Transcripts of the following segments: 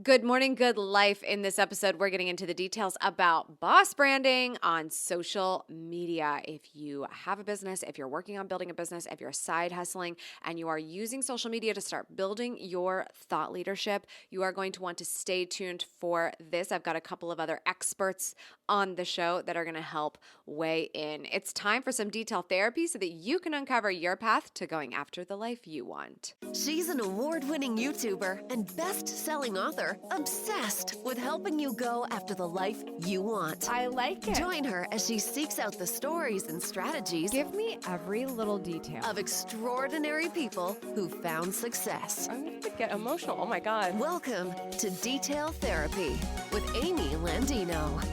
Good morning, good life. In this episode, we're getting into the details about boss branding on social media. If you have a business, if you're working on building a business, if you're side hustling and you are using social media to start building your thought leadership, you are going to want to stay tuned for this. I've got a couple of other experts on the show that are going to help weigh in. It's time for some detail therapy so that you can uncover your path to going after the life you want. She's an award-winning YouTuber and best-selling author, obsessed with helping you go after the life you want. I like it. Join her as she seeks out the stories and strategies. Give me every little detail. Of extraordinary people who found success. I'm going to get emotional. Oh my God. Welcome to Detail Therapy with Amy Landino.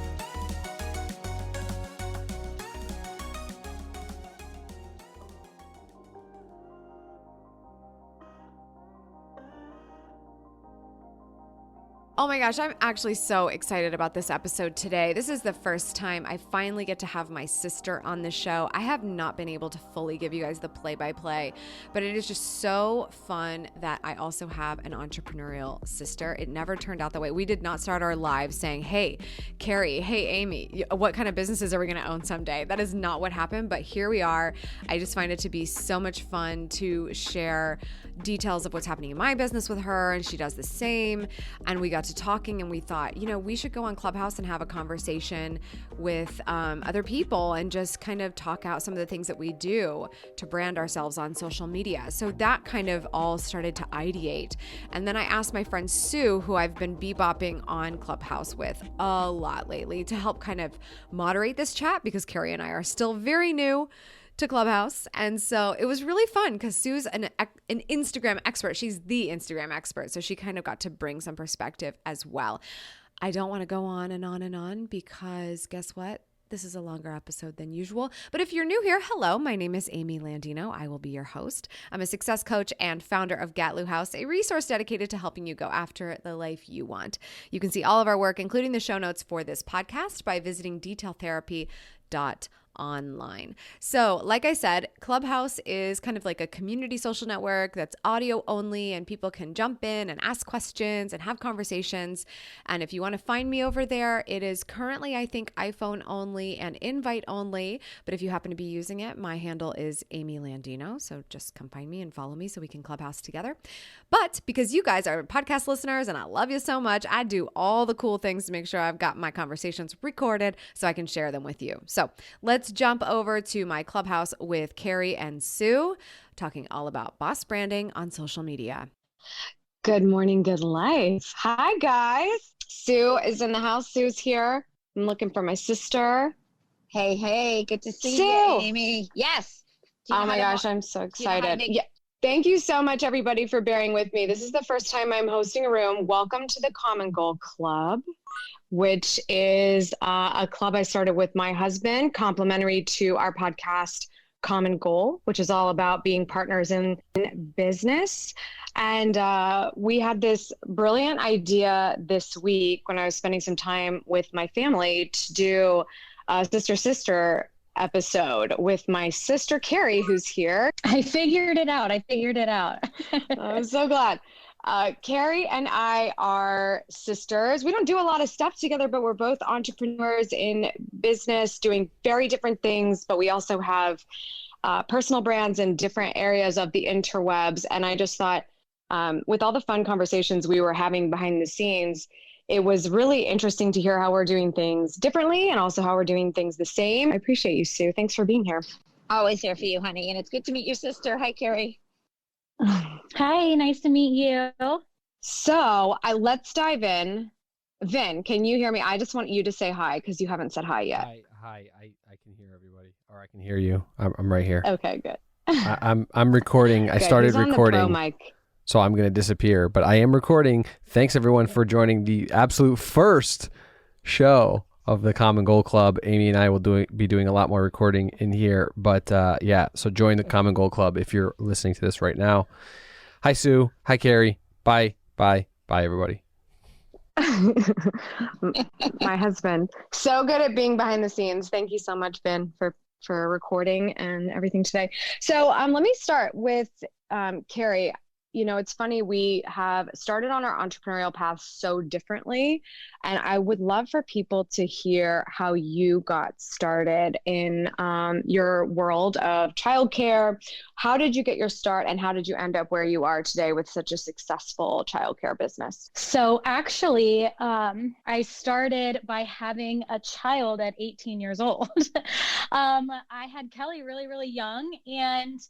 Oh my gosh, I'm actually so excited about this episode today. This is the first time I finally get to have my sister on the show. I have not been able to fully give you guys the play-by-play, but it is just so fun that I also have an entrepreneurial sister. It never turned out that way. We did not start our lives saying, hey, Kari, hey, Amy, what kind of businesses are we going to own someday? That is not what happened, but here we are. I just find it to be so much fun to share details of what's happening in my business with her, and she does the same. And we got to talking and we thought, we should go on Clubhouse and have a conversation with other people and just kind of talk out some of the things that we do to brand ourselves on social media. So that kind of all started to ideate. And then I asked my friend Sue, who I've been bebopping on Clubhouse with a lot lately, to help kind of moderate this chat because Kari and I are still very new to Clubhouse. And so it was really fun because Sue's an Instagram expert. She's the Instagram expert. So she kind of got to bring some perspective as well. I don't want to go on and on and on because guess what? This is a longer episode than usual. But if you're new here, hello, my name is Amy Landino. I will be your host. I'm a success coach and founder of Gatlu House, a resource dedicated to helping you go after the life you want. You can see all of our work, including the show notes for this podcast, by visiting detailtherapy.online. So like I said, Clubhouse is kind of like a community social network that's audio only and people can jump in and ask questions and have conversations. And if you want to find me over there, it is currently, I think, iPhone only and invite only. But if you happen to be using it, my handle is Amy Landino. So just come find me and follow me so we can Clubhouse together. But because you guys are podcast listeners and I love you so much, I do all the cool things to make sure I've got my conversations recorded so I can share them with you. So let's jump over to my Clubhouse with Kari and Sue, talking all about boss branding on social media. Good morning, good life. Hi, guys. Sue is in the house. Sue's here. I'm looking for my sister. Hey, good to see Sue. you, Amy. Yes. Oh my gosh, I'm so excited. Yeah. Thank you so much, everybody, for bearing with me. This is the first time I'm hosting a room. Welcome to the Common Goal Club, which is a club I started with my husband, complimentary to our podcast, Common Goal, which is all about being partners in business. And we had this brilliant idea this week when I was spending some time with my family to do a sister episode with my sister, Kari, who's here. I figured it out. I'm so glad. Kari and I are sisters. We don't do a lot of stuff together, but we're both entrepreneurs in business doing very different things, but we also have personal brands in different areas of the interwebs. And I just thought with all the fun conversations we were having behind the scenes, it was really interesting to hear how we're doing things differently and also how we're doing things the same. I appreciate you, Sue. Thanks for being here. Always here for you, honey. And it's good to meet your sister. Hi, Kari. Hi, nice to meet you. So let's dive in. Vin, can you hear me? I just want you to say hi because you haven't said hi yet. Hi. I can hear everybody, or I can hear you. I'm right here. Okay, good. I'm recording. I started He's on recording. the pro mic. So I'm going to disappear, but I am recording. Thanks everyone for joining the absolute first show of the Common Goal Club. Amy and I will be doing a lot more recording in here, but so join the Common Goal Club if you're listening to this right now. Hi, Sue. Hi, Kari. Bye, everybody. My husband. So good at being behind the scenes. Thank you so much, Ben, for recording and everything today. So let me start with Kari. it's funny, we have started on our entrepreneurial path so differently. And I would love for people to hear how you got started in your world of childcare. How did you get your start, and how did you end up where you are today with such a successful childcare business? So actually, I started by having a child at 18 years old. I had Kelly really, really young. And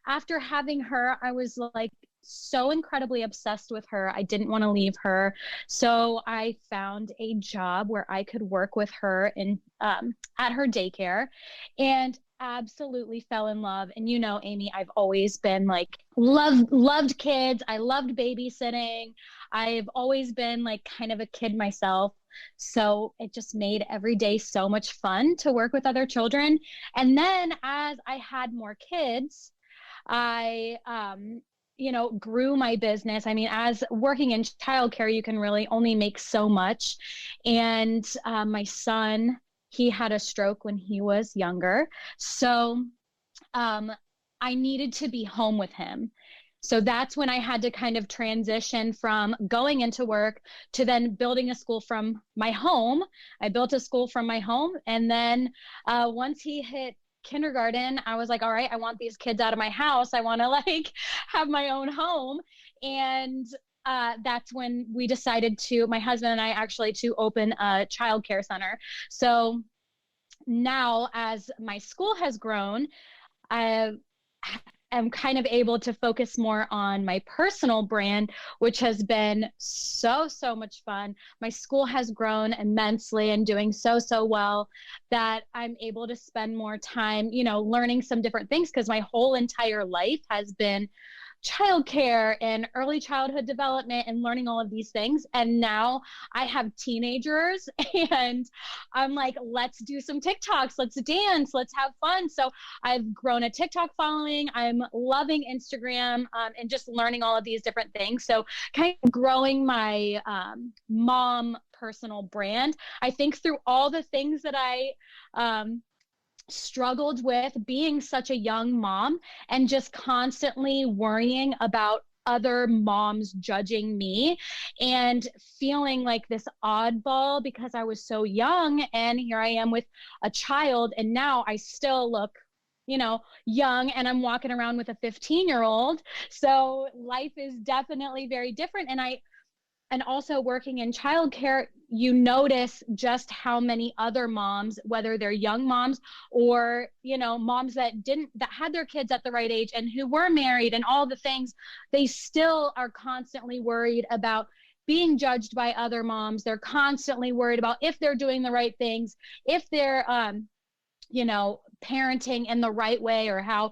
after having her, I was like so incredibly obsessed with her. I didn't want to leave her. So I found a job where I could work with her in at her daycare, and absolutely fell in love. And Amy, I've always been like loved kids. I loved babysitting. I've always been like kind of a kid myself. So it just made every day so much fun to work with other children. And then as I had more kids, I grew my business. I mean, as working in childcare, you can really only make so much. And my son, he had a stroke when he was younger. So I needed to be home with him. So that's when I had to kind of transition from going into work to then building a school from my home. I built a school from my home. And then once he hit kindergarten, I was like, all right, I want these kids out of my house. I want to like have my own home. And that's when we decided my husband and I actually, to open a childcare center. So now as my school has grown, I am kind of able to focus more on my personal brand, which has been so much fun. My school has grown immensely and doing so well that I'm able to spend more time, learning some different things, because my whole entire life has been childcare and early childhood development and learning all of these things. And now I have teenagers and I'm like, let's do some TikToks, let's dance, let's have fun. So I've grown a TikTok following. I'm loving Instagram and just learning all of these different things. So kind of growing my mom personal brand. I think through all the things that I struggled with being such a young mom and just constantly worrying about other moms judging me and feeling like this oddball because I was so young, and here I am with a child, and now I still look young, and I'm walking around with a 15-year-old. So life is definitely very different. And also working in childcare, you notice just how many other moms, whether they're young moms or, moms that had their kids at the right age and who were married and all the things, they still are constantly worried about being judged by other moms. They're constantly worried about if they're doing the right things, if they're, parenting in the right way, or how,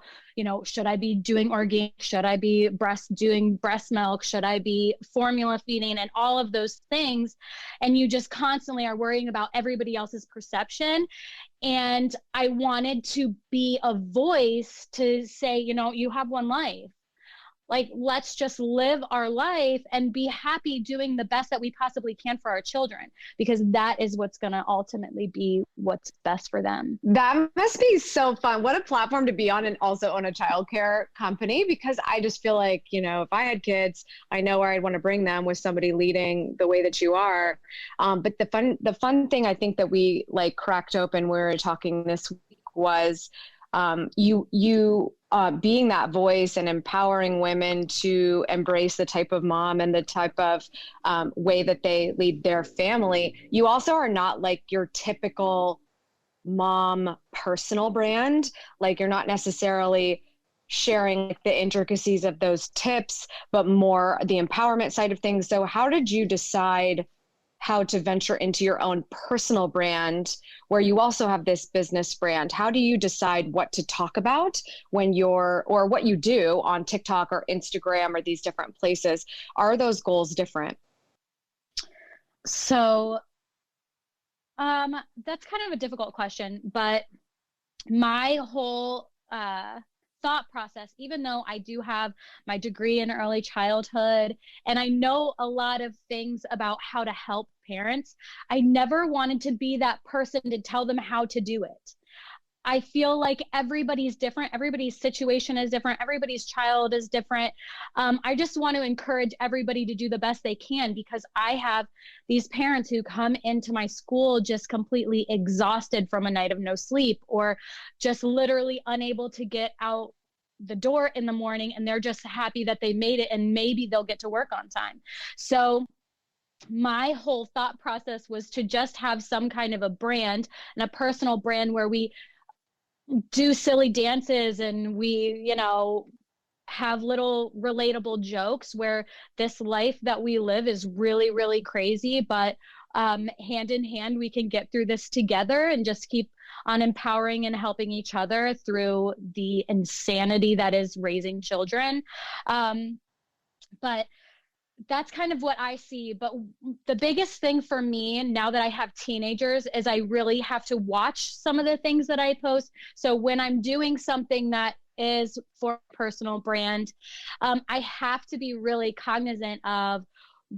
should I be doing organic? Should I be doing breast milk? Should I be formula feeding, and all of those things? And you just constantly are worrying about everybody else's perception. And I wanted to be a voice to say, you have one life. Like, let's just live our life and be happy doing the best that we possibly can for our children, because that is what's going to ultimately be what's best for them. That must be so fun. What a platform to be on, and also own a childcare company, because I just feel like, if I had kids, I know where I'd want to bring them with somebody leading the way that you are. But the fun thing I think that we like cracked open when we were talking this week was you being that voice and empowering women to embrace the type of mom and the type of way that they lead their family. You also are not like your typical mom personal brand. Like, you're not necessarily sharing the intricacies of those tips, but more the empowerment side of things. So how did you decide how to venture into your own personal brand where you also have this business brand? How do you decide what to talk about or what you do on TikTok or Instagram or these different places? Are those goals different? So that's kind of a difficult question, but my whole thought process, even though I do have my degree in early childhood and I know a lot of things about how to help parents, I never wanted to be that person to tell them how to do it. I feel like everybody's different. Everybody's situation is different. Everybody's child is different. I just want to encourage everybody to do the best they can, because I have these parents who come into my school just completely exhausted from a night of no sleep, or just literally unable to get out the door in the morning, and they're just happy that they made it and maybe they'll get to work on time. So my whole thought process was to just have some kind of a brand and a personal brand where we do silly dances and we, have little relatable jokes, where this life that we live is really, really crazy, but hand in hand, we can get through this together and just keep on empowering and helping each other through the insanity that is raising children. But that's kind of what I see. But the biggest thing for me now that I have teenagers is I really have to watch some of the things that I post. So when I'm doing something that is for personal brand, I have to be really cognizant of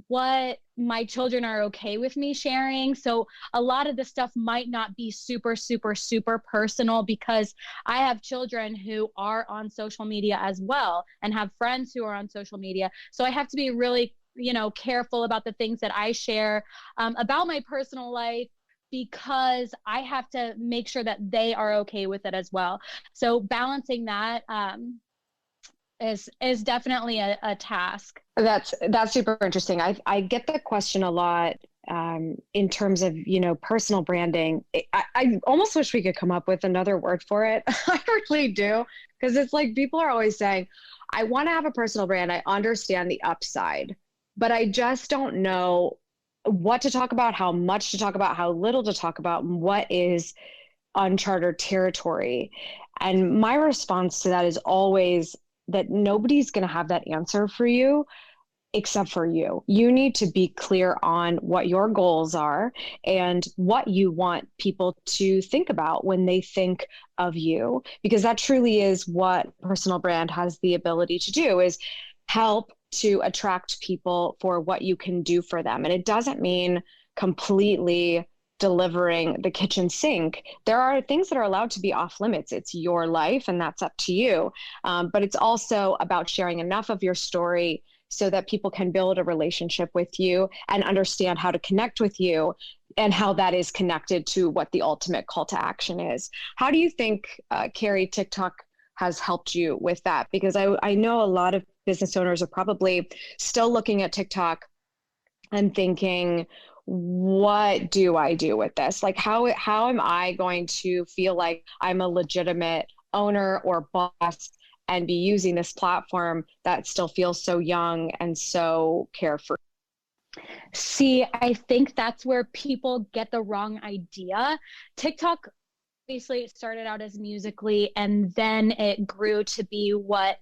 what my children are okay with me sharing. So a lot of the stuff might not be super, super, super personal, because I have children who are on social media as well and have friends who are on social media. So I have to be really, careful about the things that I share about my personal life, because I have to make sure that they are okay with it as well. So balancing that is definitely a task. That's super interesting. I get the question a lot in terms of, personal branding. I almost wish we could come up with another word for it. I really do. Because it's like people are always saying, I want to have a personal brand. I understand the upside, but I just don't know what to talk about, how much to talk about, how little to talk about, what is uncharted territory. And my response to that is always that nobody's going to have that answer for you except for you. You need to be clear on what your goals are and what you want people to think about when they think of you, because that truly is what personal brand has the ability to do, is help to attract people for what you can do for them. And it doesn't mean completely delivering the kitchen sink. There are things that are allowed to be off limits. It's your life and that's up to you. But it's also about sharing enough of your story so that people can build a relationship with you and understand how to connect with you and how that is connected to what the ultimate call to action is. How do you think, Kari, TikTok has helped you with that? Because I know a lot of business owners are probably still looking at TikTok and thinking, what do I do with this? Like, how am I going to feel like I'm a legitimate owner or boss and be using this platform that still feels so young and so carefree? See, I think that's where people get the wrong idea. TikTok, obviously, it started out as Musical.ly, and then it grew to be what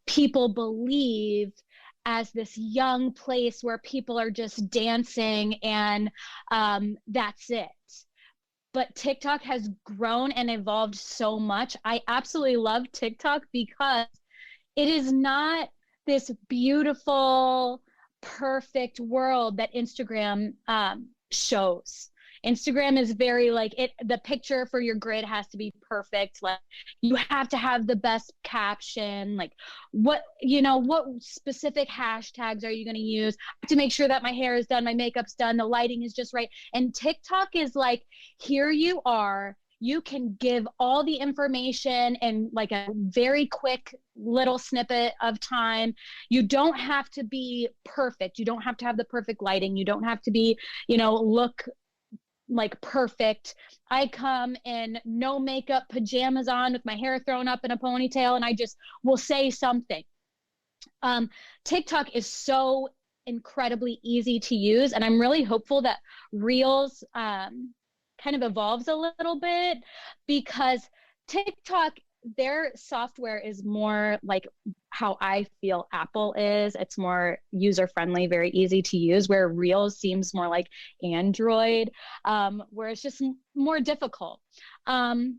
people believe as this young place where people are just dancing and that's it. But TikTok has grown and evolved so much. I absolutely love TikTok because it is not this beautiful, perfect world that Instagram shows. Instagram is very the picture for your grid has to be perfect. Like, you have to have the best caption, like what specific hashtags are you going to use? I have to make sure that my hair is done, my makeup's done, the lighting is just right. And TikTok is like, here you are, you can give all the information in like a very quick little snippet of time. You don't have to be perfect. You don't have to have the perfect lighting. You don't have to be, look like perfect. I come in no makeup, pajamas on, with my hair thrown up in a ponytail, and I just will say something. TikTok is so incredibly easy to use, and I'm really hopeful that Reels kind of evolves a little bit, because TikTok, their software is more like how I feel Apple is. It's more user-friendly, very easy to use, where Reels seems more like Android, where it's just more difficult. And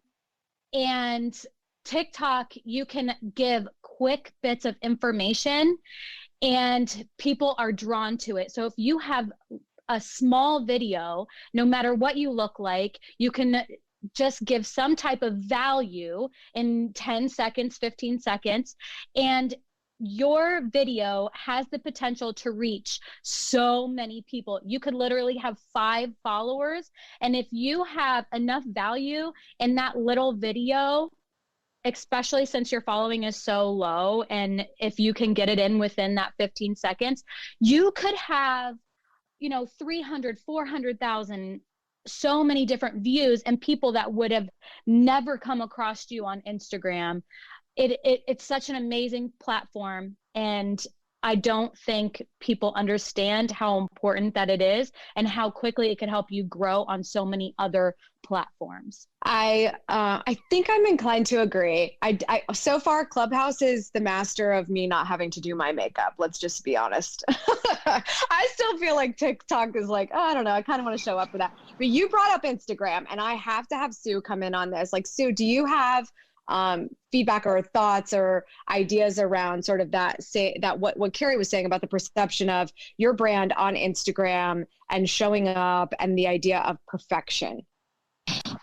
TikTok, you can give quick bits of information and people are drawn to it. So if you have a small video, no matter what you look like, you can just give some type of value in 10 seconds, 15 seconds, and your video has the potential to reach so many people. You could literally have 5 followers. And if you have enough value in that little video, especially since your following is so low, and if you can get it in within that 15 seconds, you could have, 300, 400,000, so many different views, and people that would have never come across you on Instagram. It's such an amazing platform, and I don't think people understand how important that it is and how quickly it could help you grow on so many other platforms. I think I'm inclined to agree. I so far Clubhouse is the master of me not having to do my makeup. Let's just be honest. I still feel like TikTok is like, oh, I don't know. I kind of want to show up for that. But you brought up Instagram, and I have to have Sue come in on this. Like, Sue, do you have feedback or thoughts or ideas around sort of what Kari was saying about the perception of your brand on Instagram and showing up and the idea of perfection?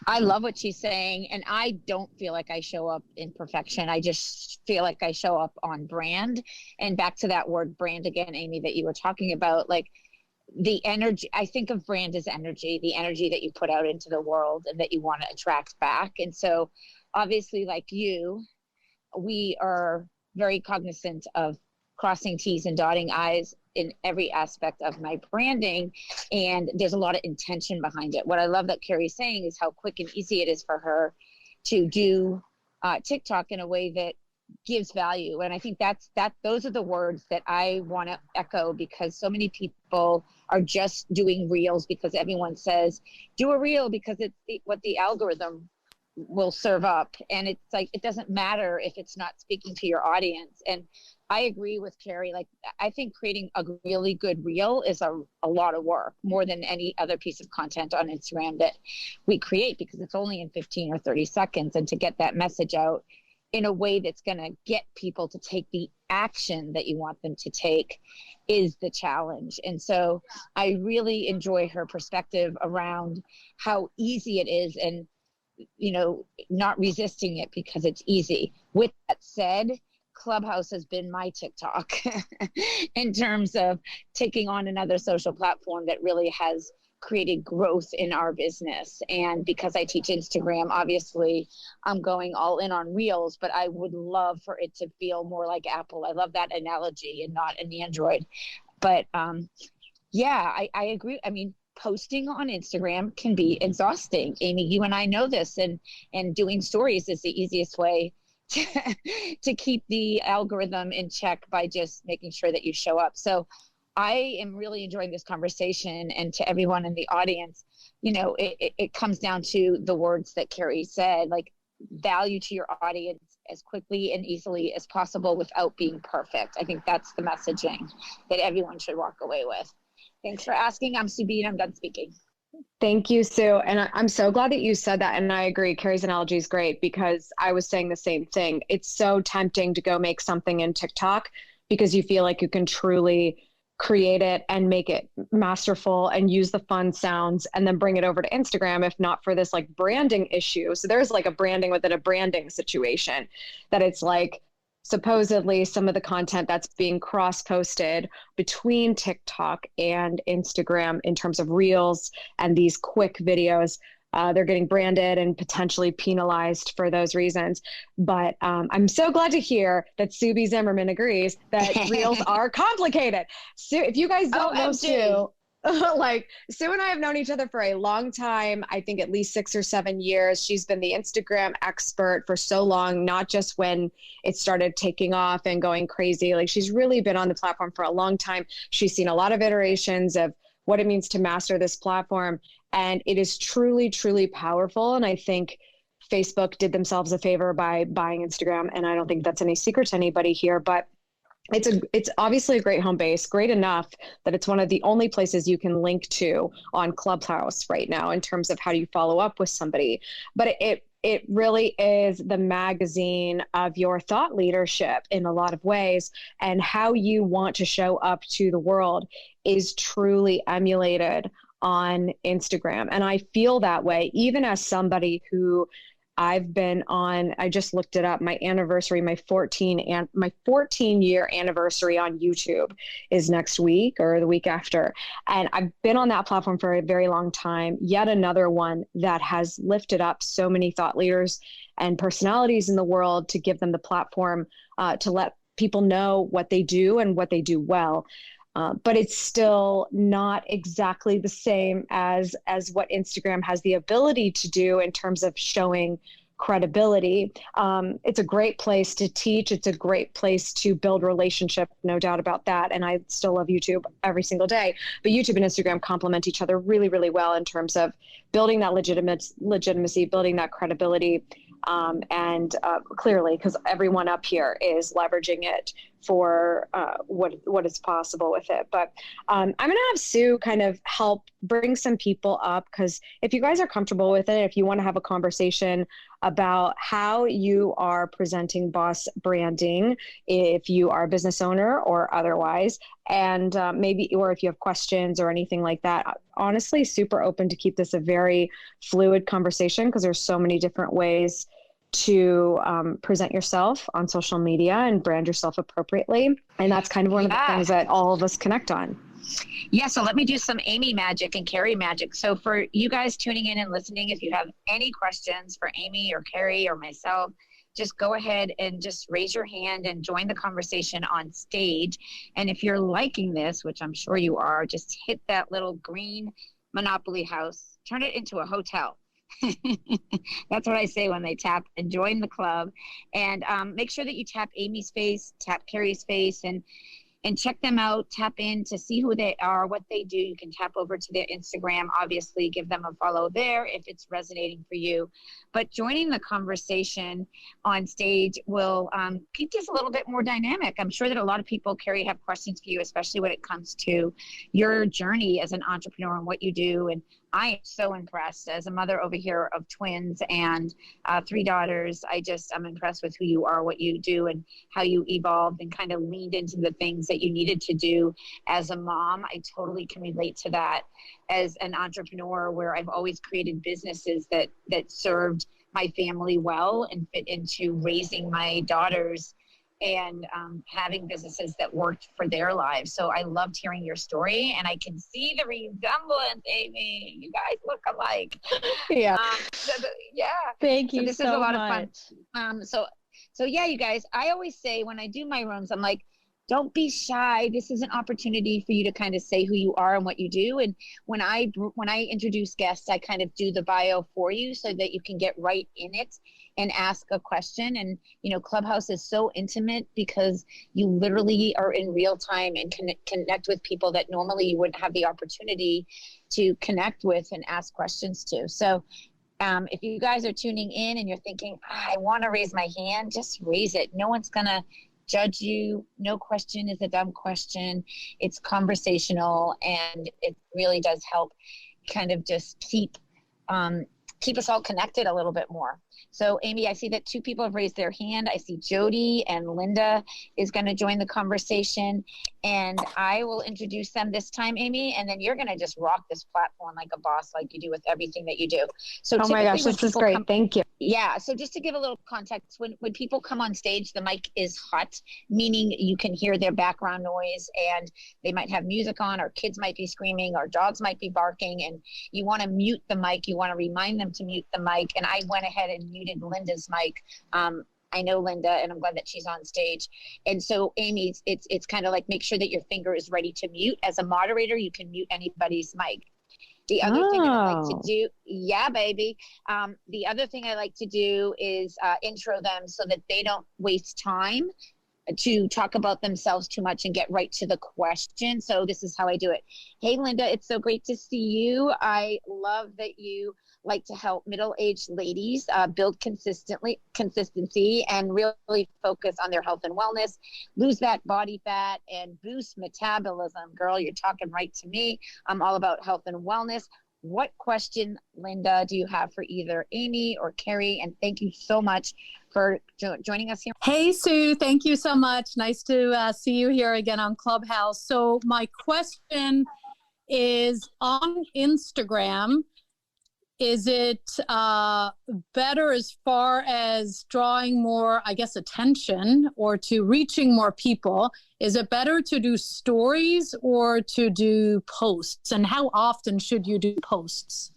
I love what she's saying, and I don't feel like I show up in perfection. I just feel like I show up on brand. And back to that word brand again, Amy, that you were talking about, like the energy. I think of brand as energy, the energy that you put out into the world and that you want to attract back. And so obviously, like you, we are very cognizant of crossing T's and dotting I's in every aspect of my branding. And there's a lot of intention behind it. What I love that Kari's saying is how quick and easy it is for her to do TikTok in a way that gives value. And I think those are the words that I want to echo, because so many people are just doing reels because everyone says, do a reel because it's what the algorithm will serve up. And it's like, it doesn't matter if it's not speaking to your audience. And I agree with Kari. Like, I think creating a really good reel is a lot of work, more than any other piece of content on Instagram that we create, because it's only in 15 or 30 seconds. And to get that message out in a way that's going to get people to take the action that you want them to take is the challenge. And so I really enjoy her perspective around how easy it is, and not resisting it because it's easy. With that said, Clubhouse has been my TikTok in terms of taking on another social platform that really has created growth in our business. And because I teach Instagram, obviously I'm going all in on Reels, but I would love for it to feel more like Apple. I love that analogy, and not an Android. But I agree. I mean, posting on Instagram can be exhausting. Amy, you and I know this, and doing stories is the easiest way to keep the algorithm in check by just making sure that you show up. So I am really enjoying this conversation. And to everyone in the audience, it comes down to the words that Kari said, like value to your audience as quickly and easily as possible without being perfect. I think that's the messaging that everyone should walk away with. Thanks for asking. I'm Sue B, and I'm done speaking. Thank you, Sue. And I'm so glad that you said that. And I agree. Kari's analogy is great, because I was saying the same thing. It's so tempting to go make something in TikTok because you feel like you can truly create it and make it masterful and use the fun sounds and then bring it over to Instagram, if not for this like branding issue. So there's like a branding within a branding situation, that it's like, supposedly some of the content that's being cross-posted between TikTok and Instagram in terms of reels and these quick videos, they're getting branded and potentially penalized for those reasons. But I'm so glad to hear that Sue B. Zimmerman agrees that reels are complicated. Sue, if you guys don't know Sue, like Sue and I have known each other for a long time. I think at least 6 or 7 years. She's been the Instagram expert for so long, not just when it started taking off and going crazy. Like, she's really been on the platform for a long time. She's seen a lot of iterations of what it means to master this platform. And it is truly, truly powerful. And I think Facebook did themselves a favor by buying Instagram. And I don't think that's any secret to anybody here, but it's obviously a great home base, great enough that it's one of the only places you can link to on Clubhouse right now in terms of how do you follow up with somebody. But it really is the magazine of your thought leadership in a lot of ways, and how you want to show up to the world is truly emulated on Instagram. And I feel that way, even as somebody who I've been on, I just looked it up, my 14-year anniversary on YouTube is next week or the week after. And I've been on that platform for a very long time. Yet another one that has lifted up so many thought leaders and personalities in the world to give them the platform to let people know what they do and what they do well. But it's still not exactly the same as what Instagram has the ability to do in terms of showing credibility. It's a great place to teach. It's a great place to build relationship, no doubt about that. And I still love YouTube every single day. But YouTube and Instagram complement each other really, really well in terms of building that legitimacy, building that credibility. And clearly, because everyone up here is leveraging it for what is possible with it. But I'm going to have Sue kind of help bring some people up, because if you guys are comfortable with it, if you want to have a conversation about how you are presenting boss branding, if you are a business owner or otherwise, and maybe, or if you have questions or anything like that, honestly, super open to keep this a very fluid conversation, because there's so many different ways to present yourself on social media and brand yourself appropriately. And that's kind of one of the things that all of us connect on. Yeah, so let me do some Amy magic and Kari magic. So for you guys tuning in and listening, if you have any questions for Amy or Kari or myself, just go ahead and just raise your hand and join the conversation on stage. And if you're liking this, which I'm sure you are, just hit that little green Monopoly house, turn it into a hotel. That's what I say when they tap and join the club. And make sure that you tap Amy's face, tap Kari's face, and check them out, tap in to see who they are, what they do. You can tap over to their Instagram, obviously give them a follow there if it's resonating for you. But joining the conversation on stage will keep this a little bit more dynamic. I'm sure that a lot of people, Kari, have questions for you, especially when it comes to your journey as an entrepreneur and what you do. And I am so impressed as a mother over here of twins and 3 daughters. I'm impressed with who you are, what you do, and how you evolved and kind of leaned into the things that you needed to do as a mom. I totally can relate to that as an entrepreneur, where I've always created businesses that served my family well and fit into raising my daughters and having businesses that worked for their lives. So I loved hearing your story, and I can see the resemblance, Amy. You guys look alike. Yeah. Yeah. Thank you. So this so is a lot much. of fun. So yeah, you guys, I always say when I do my rooms, I'm like, don't be shy. This is an opportunity for you to kind of say who you are and what you do. And when I introduce guests, I kind of do the bio for you so that you can get right in it and ask a question. And, Clubhouse is so intimate because you literally are in real time and connect with people that normally you wouldn't have the opportunity to connect with and ask questions to. So if you guys are tuning in and you're thinking, I want to raise my hand, just raise it. No one's going to judge you. No question is a dumb question. It's conversational, and it really does help kind of just keep us all connected a little bit more. So Amy, I see that 2 people have raised their hand. I see Jody and Linda is going to join the conversation, and I will introduce them this time, Amy, and then you're going to just rock this platform like a boss, like you do with everything that you do. So oh my gosh, this is great. Thank you. Yeah. So just to give a little context, when people come on stage, the mic is hot, meaning you can hear their background noise, and they might have music on, or kids might be screaming, or dogs might be barking, and you want to mute the mic. You want to remind them to mute the mic. And I went ahead and muted Linda's mic. I know Linda, and I'm glad that she's on stage. And so Amy, it's kind of like, make sure that your finger is ready to mute. As a moderator, you can mute anybody's mic. The other thing I like to do, yeah, baby. The other thing I like to do is intro them so that they don't waste time to talk about themselves too much and get right to the question. So this is how I do it. Hey, Linda, it's so great to see you. I love that you like to help middle-aged ladies build consistency and really focus on their health and wellness, lose that body fat, and boost metabolism. Girl, you're talking right to me. I'm all about health and wellness. What question, Linda, do you have for either Amy or Kari? And thank you so much for joining us here. Hey, Sue, thank you so much. Nice to see you here again on Clubhouse. So my question is on Instagram, is it better as far as drawing more, I guess, attention or to reaching more people? Is it better to do stories or to do posts? And how often should you do posts?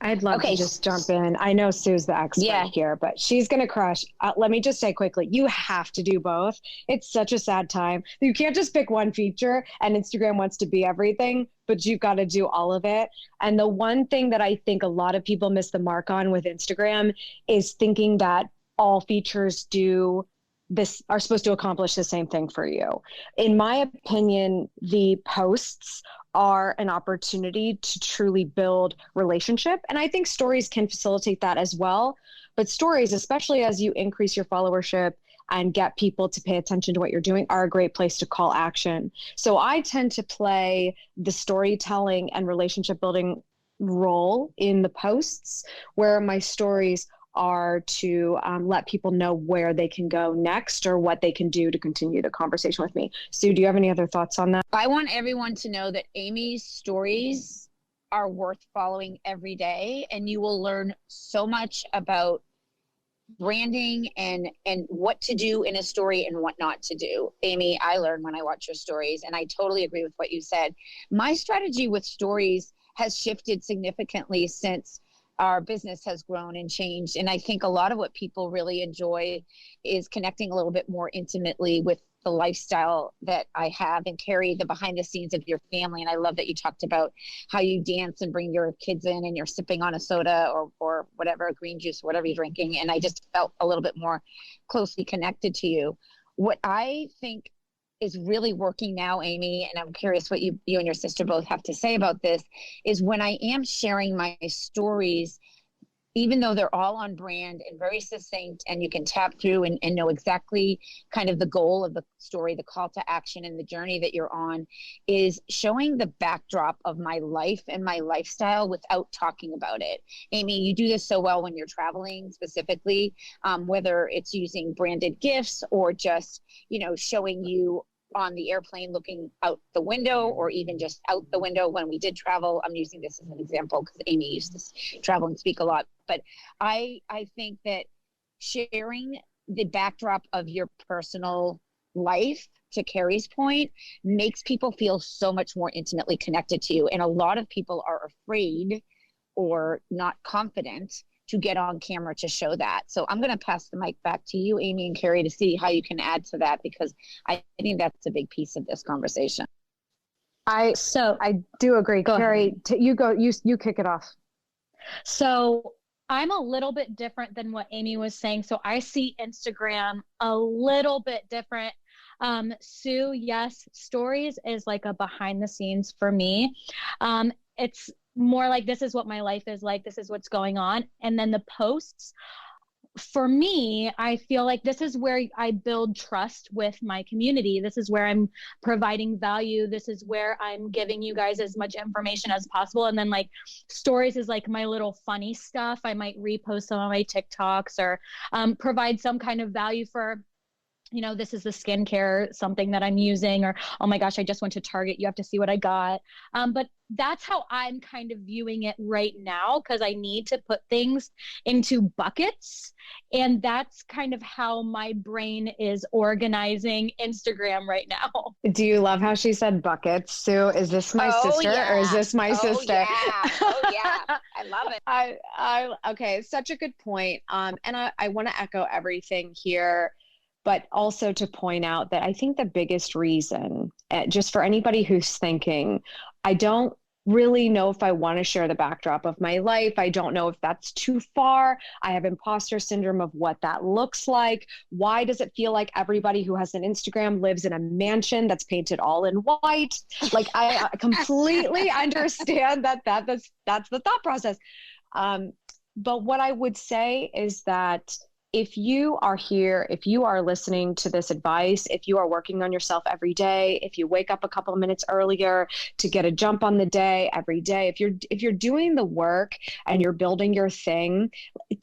I'd love to just jump in. I know Sue's the expert here, but she's going to crush. Let me just say quickly, you have to do both. It's such a sad time. You can't just pick one feature, and Instagram wants to be everything, but you've got to do all of it. And the one thing that I think a lot of people miss the mark on with Instagram is thinking that all features are supposed to accomplish the same thing for you. In my opinion, the posts are an opportunity to truly build relationship. And I think stories can facilitate that as well. But stories, especially as you increase your followership and get people to pay attention to what you're doing, are a great place to call action. So I tend to play the storytelling and relationship building role in the posts, where my stories are to let people know where they can go next or what they can do to continue the conversation with me. Sue, do you have any other thoughts on that? I want everyone to know that Amy's stories are worth following every day, and you will learn so much about branding and what to do in a story and what not to do. Amy, I learn when I watch your stories, and I totally agree with what you said. My strategy with stories has shifted significantly since our business has grown and changed. And I think a lot of what people really enjoy is connecting a little bit more intimately with the lifestyle that I have, and Kari, the behind the scenes of your family. And I love that you talked about how you dance and bring your kids in and you're sipping on a soda or whatever, green juice, whatever you're drinking. And I just felt a little bit more closely connected to you. What I think is really working now, Amy, and I'm curious what you and your sister both have to say about this, is when I am sharing my stories, even though they're all on brand and very succinct, and you can tap through and know exactly kind of the goal of the story, the call to action and the journey that you're on, is showing the backdrop of my life and my lifestyle without talking about it. Amy, you do this so well when you're traveling specifically, whether it's using branded gifts or just, showing you on the airplane looking out the window, or even just out the window when we did travel. I'm using this as an example because Amy used to travel and speak a lot. But I think that sharing the backdrop of your personal life, to Kari's point, makes people feel so much more intimately connected to you. And a lot of people are afraid or not confident to get on camera to show that. So I'm going to pass the mic back to you, Amy and Kari, to see how you can add to that, because I think that's a big piece of this conversation. I do agree. Kari, you kick it off. So I'm a little bit different than what Amy was saying. So I see Instagram a little bit different. Sue, yes, stories is like a behind the scenes for me. It's more like, this is what my life is like, this is what's going on. And then the posts, for me, I feel like this is where I build trust with my community. This is where I'm providing value. This is where I'm giving you guys as much information as possible. And then like stories is like my little funny stuff. I might repost some of my TikToks or provide some kind of value for, this is the skincare, something that I'm using, or, oh my gosh, I just went to Target, you have to see what I got. But that's how I'm kind of viewing it right now, because I need to put things into buckets. And that's kind of how my brain is organizing Instagram right now. Do you love how she said buckets, Sue? Is this my sister or is this my sister? Oh yeah. I love it. Okay. Such a good point. And I want to echo everything here, but also to point out that I think the biggest reason, just for anybody who's thinking, I don't really know if I want to share the backdrop of my life. I don't know if that's too far. I have imposter syndrome of what that looks like. Why does it feel like everybody who has an Instagram lives in a mansion that's painted all in white? Like, I completely understand that's the thought process. But what I would say is that if you are here, if you are listening to this advice, if you are working on yourself every day, if you wake up a couple of minutes earlier to get a jump on the day every day, if you're doing the work and you're building your thing,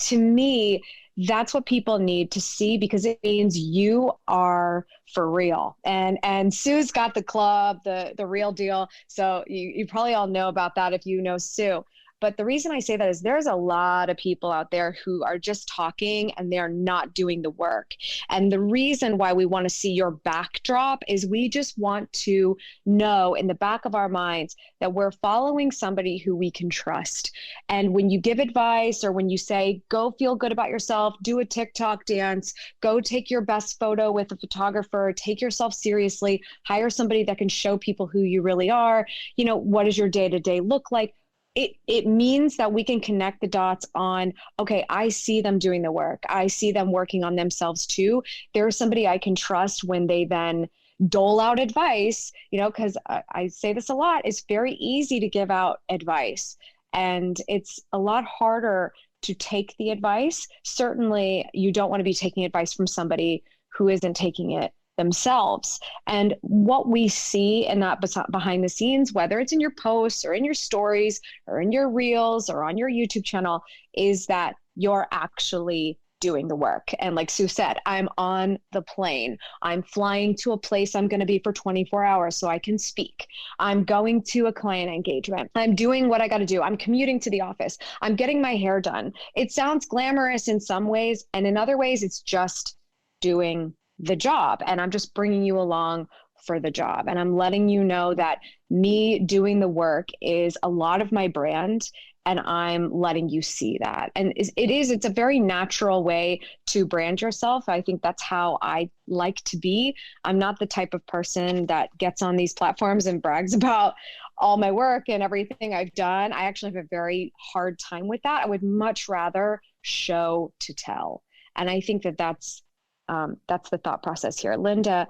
to me, that's what people need to see, because it means you are for real. And Sue's got the club, the real deal. So you probably all know about that if you know Sue. But the reason I say that is there's a lot of people out there who are just talking and they're not doing the work. And the reason why we want to see your backdrop is we just want to know in the back of our minds that we're following somebody who we can trust. And when you give advice, or when you say, go feel good about yourself, do a TikTok dance, go take your best photo with a photographer, take yourself seriously, hire somebody that can show people who you really are, what does your day-to-day look like? It means that we can connect the dots on, okay, I see them doing the work. I see them working on themselves too. There's somebody I can trust when they then dole out advice, because I say this a lot, it's very easy to give out advice. And it's a lot harder to take the advice. Certainly, you don't want to be taking advice from somebody who isn't taking it themselves. And what we see in that behind the scenes, whether it's in your posts or in your stories or in your reels or on your YouTube channel, is that you're actually doing the work. And like Sue said, I'm on the plane. I'm flying to a place I'm going to be for 24 hours so I can speak. I'm going to a client engagement. I'm doing what I got to do. I'm commuting to the office. I'm getting my hair done. It sounds glamorous in some ways, and in other ways, it's just doing the job. And I'm just bringing you along for the job. And I'm letting you know that me doing the work is a lot of my brand. And I'm letting you see that. And it's a very natural way to brand yourself. I think that's how I like to be. I'm not the type of person that gets on these platforms and brags about all my work and everything I've done. I actually have a very hard time with that. I would much rather show to tell. And I think that's the thought process here. Linda,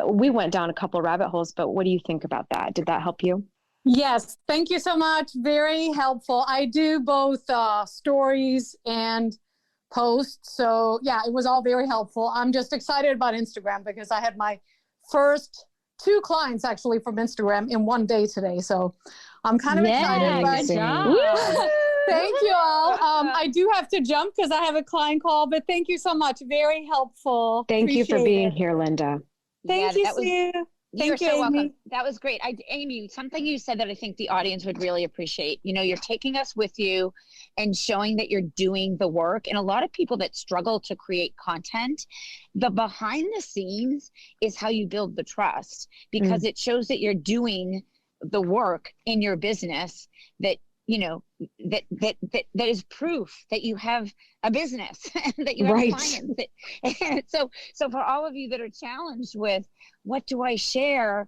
we went down a couple of rabbit holes, but what do you think about that? Did that help you? Yes, thank you so much. Very helpful. I do both stories and posts. So yeah, it was all very helpful. I'm just excited about Instagram because I had my first 2 clients actually from Instagram in one day today. So I'm kind of excited. Good job. Thank you all. I do have to jump because I have a client call, but thank you so much. Very helpful. Thank you for being here, Linda. Thank you, Sue. You're so welcome. That was great. Amy, something you said that I think the audience would really appreciate. You're taking us with you and showing that you're doing the work. And a lot of people that struggle to create content, the behind the scenes is how you build the trust, because it shows that you're doing the work in your business, that that is proof that you have a business and that you have clients. And so for all of you that are challenged with, what do I share?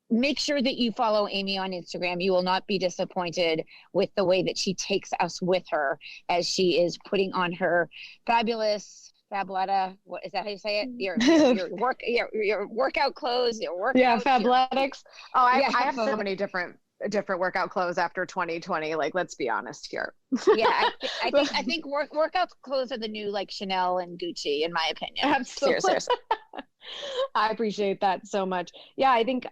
Make sure that you follow Amy on Instagram. You will not be disappointed with the way that she takes us with her as she is putting on her fabulous Fabletta, what is that how you say it? Your workout clothes, your workout. Yeah, Fabletics. I have so many different workout clothes after 2020. Like, let's be honest here. Yeah, I think workout clothes are the new like Chanel and Gucci, in my opinion. Absolutely. Seriously. I appreciate that so much. Yeah, I think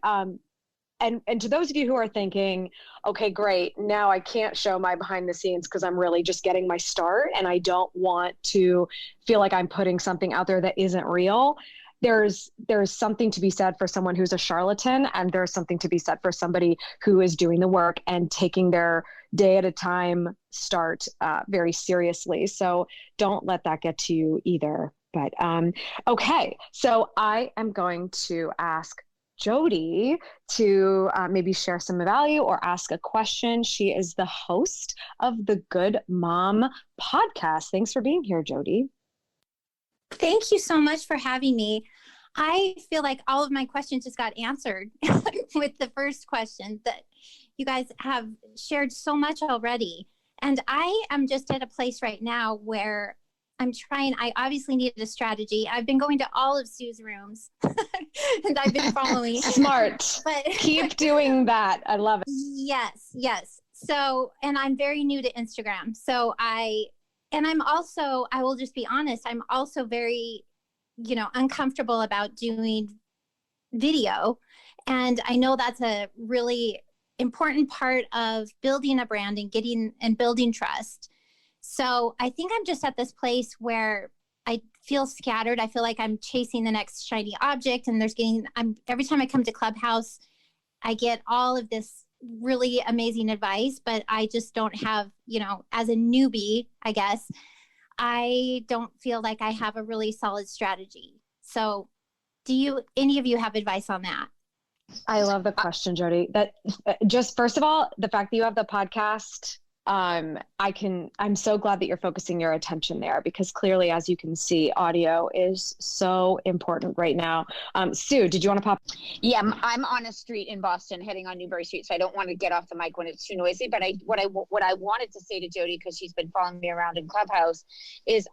and to those of you who are thinking, okay, great, now I can't show my behind the scenes because I'm really just getting my start and I don't want to feel like I'm putting something out there that isn't real. There's something to be said for someone who's a charlatan, and there's something to be said for somebody who is doing the work and taking their day at a time start very seriously. So don't let that get to you either. But okay, so I am going to ask Jody to maybe share some value or ask a question. She is the host of the Good Mom podcast. Thanks for being here, Jody. Thank you so much for having me. I feel like all of my questions just got answered with the first question, that you guys have shared so much already. And I am just at a place right now where I obviously needed a strategy. I've been going to all of Sue's rooms and I've been following. Smart. But keep doing that. I love it. Yes. So, and I'm very new to Instagram. So I And I will just be honest, I'm also very, uncomfortable about doing video. And I know that's a really important part of building a brand and building trust. So I think I'm just at this place where I feel scattered. I feel like I'm chasing the next shiny object, and every time I come to Clubhouse, I get all of this really amazing advice, but I just don't have, as a newbie, I guess, I don't feel like I have a really solid strategy. So any of you have advice on that? I love the question, Jody. That just first of all, the fact that you have the podcast, I'm so glad that you're focusing your attention there, because clearly, as you can see, audio is so important right now. Sue, did you want to pop? Yeah, I'm on a street in Boston heading on Newbury Street, so I don't want to get off the mic when it's too noisy. But what I wanted to say to Jody, because she's been following me around in Clubhouse, is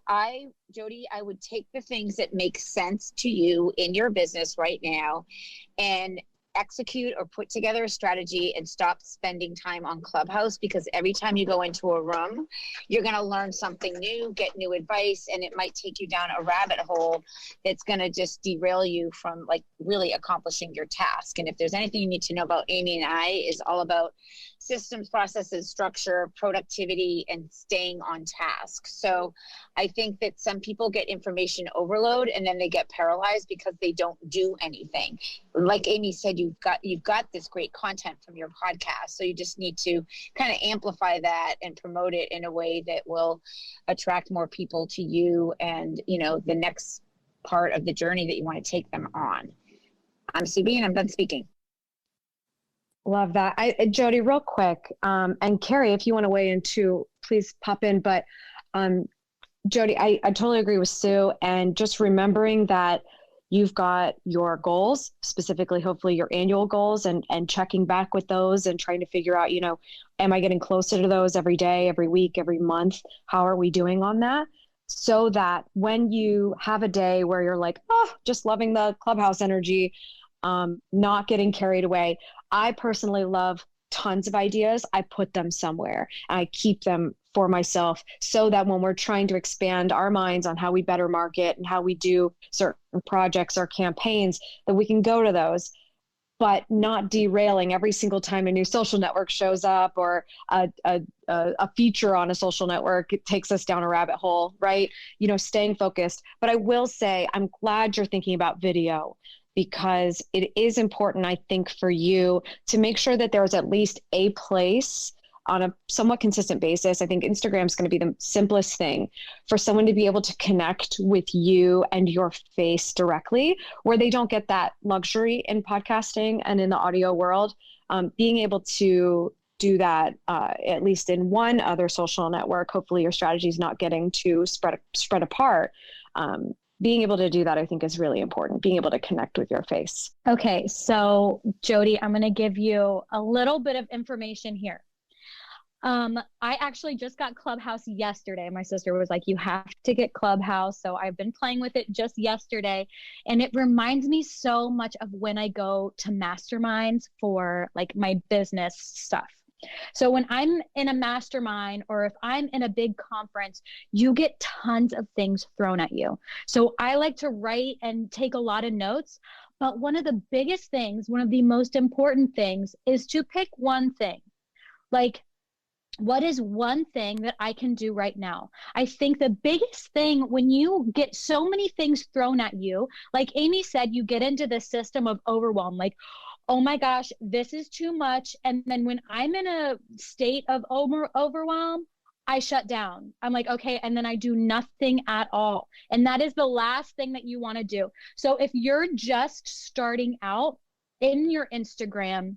Jody, I would take the things that make sense to you in your business right now and execute or put together a strategy and stop spending time on Clubhouse, because every time you go into a room, you're going to learn something new, get new advice, and it might take you down a rabbit hole that's going to just derail you from like really accomplishing your task. And if there's anything you need to know about Amy and I, is all about systems, processes, structure, productivity, and staying on task. So I think that some people get information overload and then they get paralyzed because they don't do anything. Like Amy said, you've got this great content from your podcast. So you just need to kind of amplify that and promote it in a way that will attract more people to you and, the next part of the journey that you want to take them on. I'm Subi, and I'm done speaking. Love that. Jody, real quick, and Kari, if you want to weigh in too, please pop in. But Jody, I totally agree with Sue, and just remembering that you've got your goals, specifically, hopefully your annual goals, and checking back with those and trying to figure out, am I getting closer to those every day, every week, every month? How are we doing on that? So that when you have a day where you're like, just loving the Clubhouse energy, not getting carried away. I personally love tons of ideas. I put them somewhere and I keep them for myself, so that when we're trying to expand our minds on how we better market and how we do certain projects or campaigns, that we can go to those, but not derailing every single time a new social network shows up or a feature on a social network. It takes us down a rabbit hole, right? Staying focused. But I will say, I'm glad you're thinking about video, because it is important, I think, for you to make sure that there's at least a place on a somewhat consistent basis. I think Instagram is going to be the simplest thing for someone to be able to connect with you and your face directly, where they don't get that luxury in podcasting and in the audio world. Being able to do that, at least in one other social network, hopefully your strategy is not getting too spread apart. Being able to do that, I think, is really important, being able to connect with your face. Okay, so Jody, I'm going to give you a little bit of information here. I actually just got Clubhouse yesterday. My sister was like, you have to get Clubhouse. So I've been playing with it just yesterday, and it reminds me so much of when I go to masterminds for like my business stuff. So when I'm in a mastermind, or if I'm in a big conference, you get tons of things thrown at you. So I like to write and take a lot of notes. But one of the biggest things, one of the most important things, is to pick one thing. Like, what is one thing that I can do right now? I think the biggest thing, when you get so many things thrown at you, like Amy said, you get into the system of overwhelm, like, oh my gosh, this is too much. And then when I'm in a state of overwhelm, I shut down. I'm like, okay. And then I do nothing at all. And that is the last thing that you want to do. So if you're just starting out in your Instagram,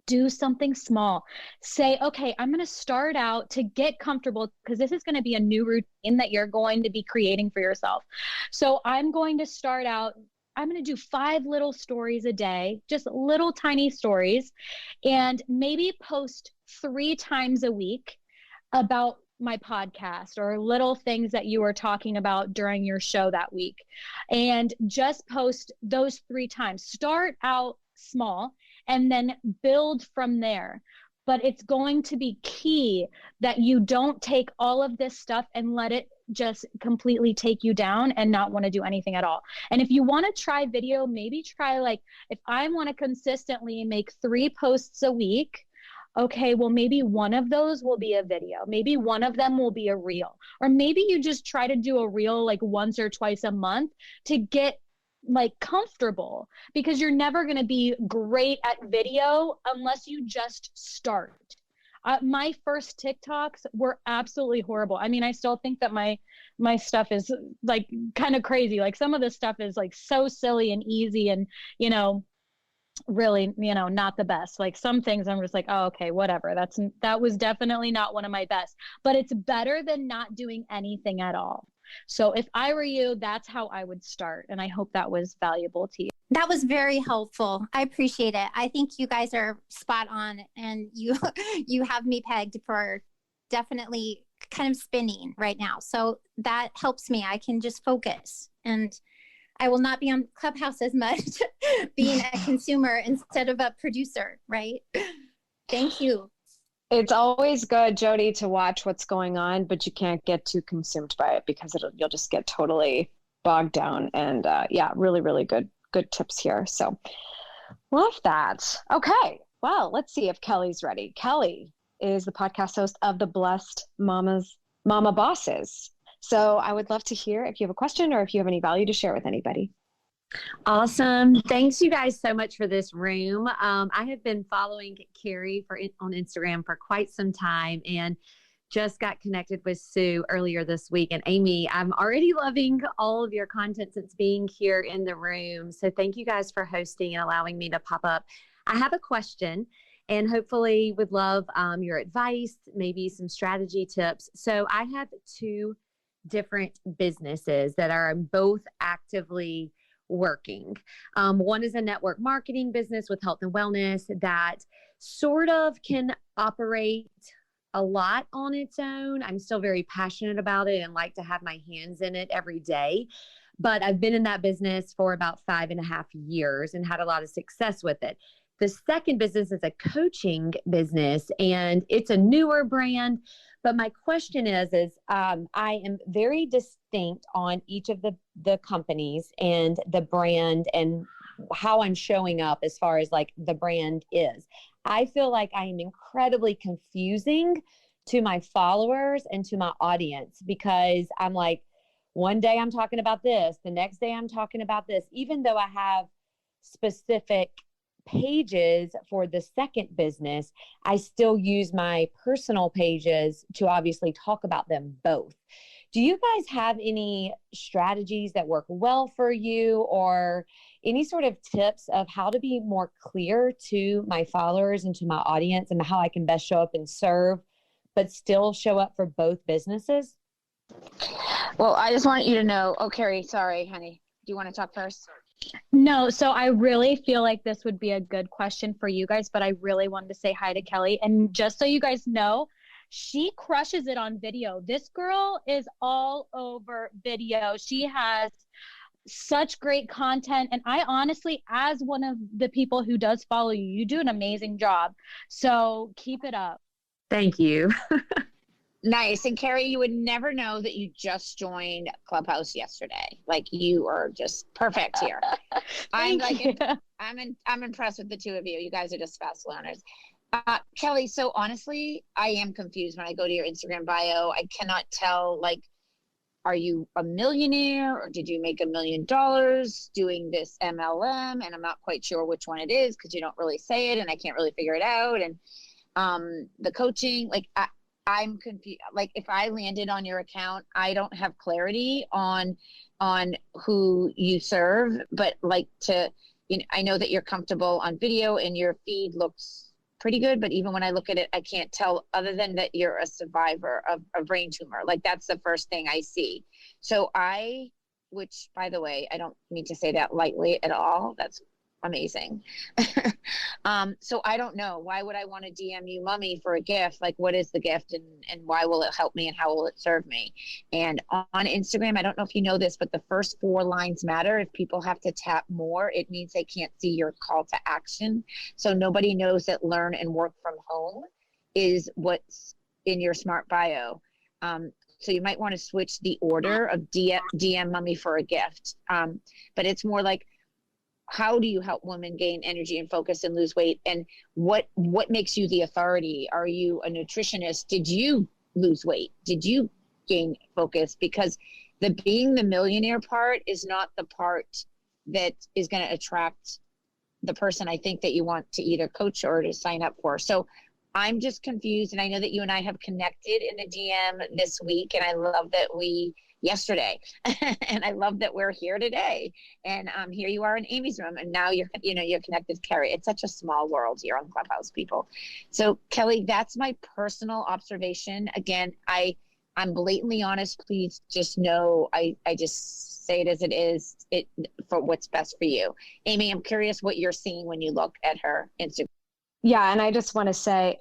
do something small. Say, okay, I'm going to start out to get comfortable, because this is going to be a new routine that you're going to be creating for yourself. So I'm going to start out, I'm going to do 5 little stories a day, just little tiny stories, and maybe post 3 times a week about my podcast or little things that you were talking about during your show that week. And just post those 3 times. Start out small and then build from there. but it's going to be key that you don't take all of this stuff and let it just completely take you down and not want to do anything at all. And if you want to try video, maybe try, like, if I want to consistently make 3 posts a week, okay, well, maybe one of those will be a video. Maybe one of them will be a reel. Or maybe you just try to do a reel like once or twice a month to get like comfortable, because you're never going to be great at video unless you just start. My first TikToks were absolutely horrible. I mean, I still think that my stuff is like kind of crazy. Like some of the stuff is like so silly and easy and, you know, really, you know, not the best. Like some things I'm just like, oh, okay, whatever. That was definitely not one of my best, but it's better than not doing anything at all. So if I were you, that's how I would start. And I hope that was valuable to you. That was very helpful. I appreciate it. I think you guys are spot on, and you have me pegged for definitely kind of spinning right now. So that helps me. I can just focus, and I will not be on Clubhouse as much being a consumer instead of a producer, right? Thank you. It's always good, Jody, to watch what's going on, but you can't get too consumed by it because you'll just get totally bogged down. And yeah, really, really good tips here. So love that. Okay. Well, let's see if Kelly's ready. Kelly is the podcast host of the Blessed Mama Bosses. So I would love to hear if you have a question or if you have any value to share with anybody. Awesome. Thanks you guys so much for this room. I have been following Kari on Instagram for quite some time and just got connected with Sue earlier this week. And Amy, I'm already loving all of your content since being here in the room. So thank you guys for hosting and allowing me to pop up. I have a question and hopefully would love your advice, maybe some strategy tips. So I have 2 different businesses that are both actively working. One is a network marketing business with health and wellness that sort of can operate a lot on its own. I'm still very passionate about it and like to have my hands in it every day. But I've been in that business for about 5.5 years and had a lot of success with it. The second business is a coaching business and it's a newer brand. But my question is I am very distinct on each of the companies and the brand and how I'm showing up as far as like the brand is. I feel like I am incredibly confusing to my followers and to my audience because I'm like, one day I'm talking about this, the next day I'm talking about this, even though I have specific pages for the second business, I still use my personal pages to obviously talk about them both. Do you guys have any strategies that work well for you or any sort of tips of how to be more clear to my followers and to my audience and how I can best show up and serve, but still show up for both businesses? Well, I just want you to know, Kari, sorry, honey. Do you want to talk first? No, so I really feel like this would be a good question for you guys, but I really wanted to say hi to Kelly. And just so you guys know, she crushes it on video. This girl is all over video. She has such great content. And I honestly, as one of the people who does follow you, you do an amazing job. So keep it up. Thank you. Nice. And Kari, you would never know that you just joined Clubhouse yesterday. Like you are just perfect here. I'm impressed with the 2 of you. You guys are just fast learners. Kelly, so honestly, I am confused when I go to your Instagram bio. I cannot tell, like, are you a millionaire or did you make $1 million doing this MLM? And I'm not quite sure which one it is because you don't really say it and I can't really figure it out. And the coaching, like, I'm confused. Like if I landed on your account, I don't have clarity on who you serve, but like I know that you're comfortable on video and your feed looks pretty good. But even when I look at it, I can't tell other than that you're a survivor of a brain tumor. Like that's the first thing I see. So which by the way, I don't mean to say that lightly at all. That's amazing. So I don't know. Why would I want to DM you mommy for a gift? Like what is the gift and why will it help me and how will it serve me? And on Instagram, I don't know if you know this, but the first 4 lines matter. If people have to tap more, it means they can't see your call to action. So nobody knows that learn and work from home is what's in your smart bio. So you might want to switch the order of DM mommy for a gift. But it's more like, how do you help women gain energy and focus and lose weight? And what makes you the authority? Are you a nutritionist? Did you lose weight? Did you gain focus? Because being the millionaire part is not the part that is going to attract the person I think that you want to either coach or to sign up for. So I'm just confused. And I know that you and I have connected in a DM this week, and I love that yesterday, and I love that we're here today. And here you are in Amy's room, and now you're connected with Kari. It's such a small world here on Clubhouse, people. So Kelly, that's my personal observation. Again, I'm blatantly honest. Please just know I just say it as it is, for what's best for you. Amy, I'm curious what you're seeing when you look at her Instagram. Yeah, and I just want to say,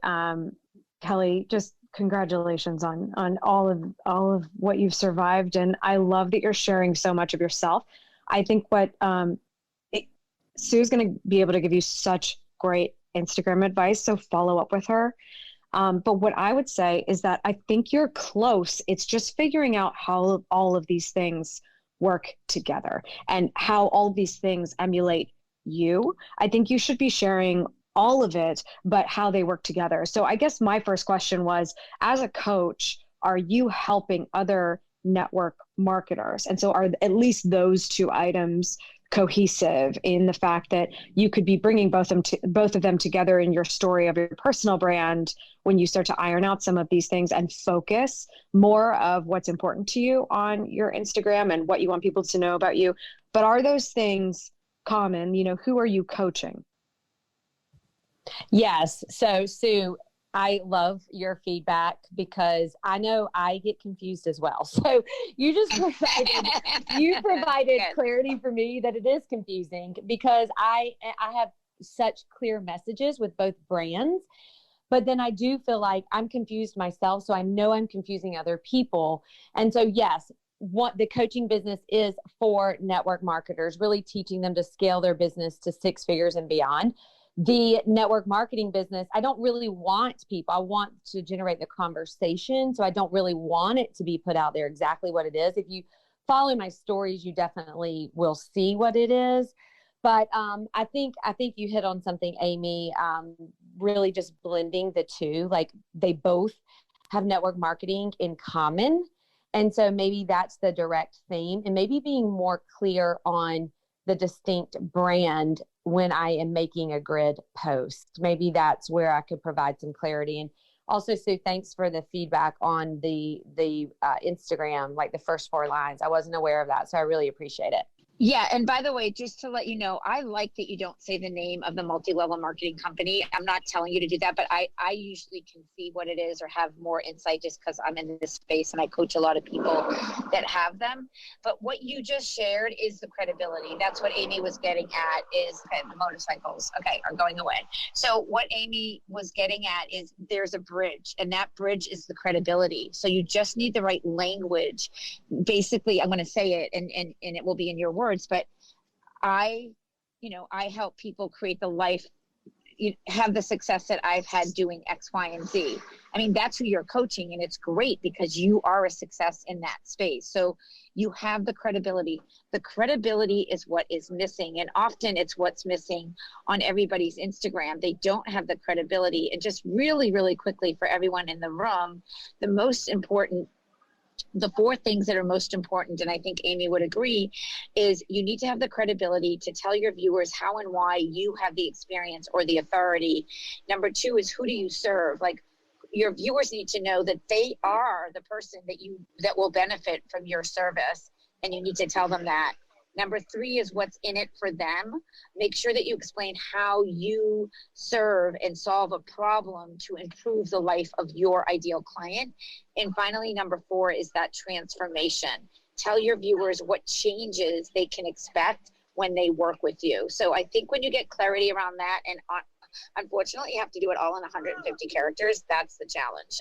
Kelly, just congratulations on all of what you've survived, and I love that you're sharing so much of yourself. I think Sue's going to be able to give you such great Instagram advice, so follow up with her. But what I would say is that I think you're close. It's just figuring out how all of these things work together and how all of these things emulate you. I think you should be sharing all of it, but how they work together. So I guess my first question was, as a coach, are you helping other network marketers? And so are at least those two items cohesive in the fact that you could be bringing both of them together in your story of your personal brand when you start to iron out some of these things and focus more of what's important to you on your Instagram and what you want people to know about you? But are those things common? Who are you coaching? Yes. So Sue, I love your feedback because I know I get confused as well. So you provided clarity for me that it is confusing because I have such clear messages with both brands, but then I do feel like I'm confused myself. So I know I'm confusing other people. And so, yes, what the coaching business is for network marketers, really teaching them to scale their business to 6 figures and beyond. The network marketing business, I don't really want people. I want to generate the conversation. So I don't really want it to be put out there exactly what it is. If you follow my stories, you definitely will see what it is. But I think you hit on something, Amy, really just blending the two. Like they both have network marketing in common. And so maybe that's the direct theme, and maybe being more clear on the distinct brand when I am making a grid post. Maybe that's where I could provide some clarity. And also, Sue, thanks for the feedback on the Instagram, like the first 4 lines. I wasn't aware of that, so I really appreciate it. Yeah. And by the way, just to let you know, I like that you don't say the name of the multi-level marketing company. I'm not telling you to do that, but I usually can see what it is or have more insight just because I'm in this space and I coach a lot of people that have them. But what you just shared is the credibility. That's what Amy was getting at is the motorcycles, are going away. So what Amy was getting at is there's a bridge, and that bridge is the credibility. So you just need the right language. Basically, I'm going to say it and it will be in your words, but I help people create the life, have the success that I've had doing X, Y, and Z. I mean, that's who you're coaching, and it's great because you are a success in that space. So you have the credibility. The credibility is what is missing, and often it's what's missing on everybody's Instagram. They don't have the credibility. And just really, really quickly for everyone in the room, the 4 things that are most important, and I think Amy would agree, is you need to have the credibility to tell your viewers how and why you have the experience or the authority. Number 2 is who do you serve? Like your viewers need to know that they are the person that will benefit from your service, and you need to tell them that. Number 3 is what's in it for them. Make sure that you explain how you serve and solve a problem to improve the life of your ideal client. And finally, number 4 is that transformation. Tell your viewers what changes they can expect when they work with you. So I think when you get clarity around that and unfortunately, you have to do it all in 150 characters. That's the challenge.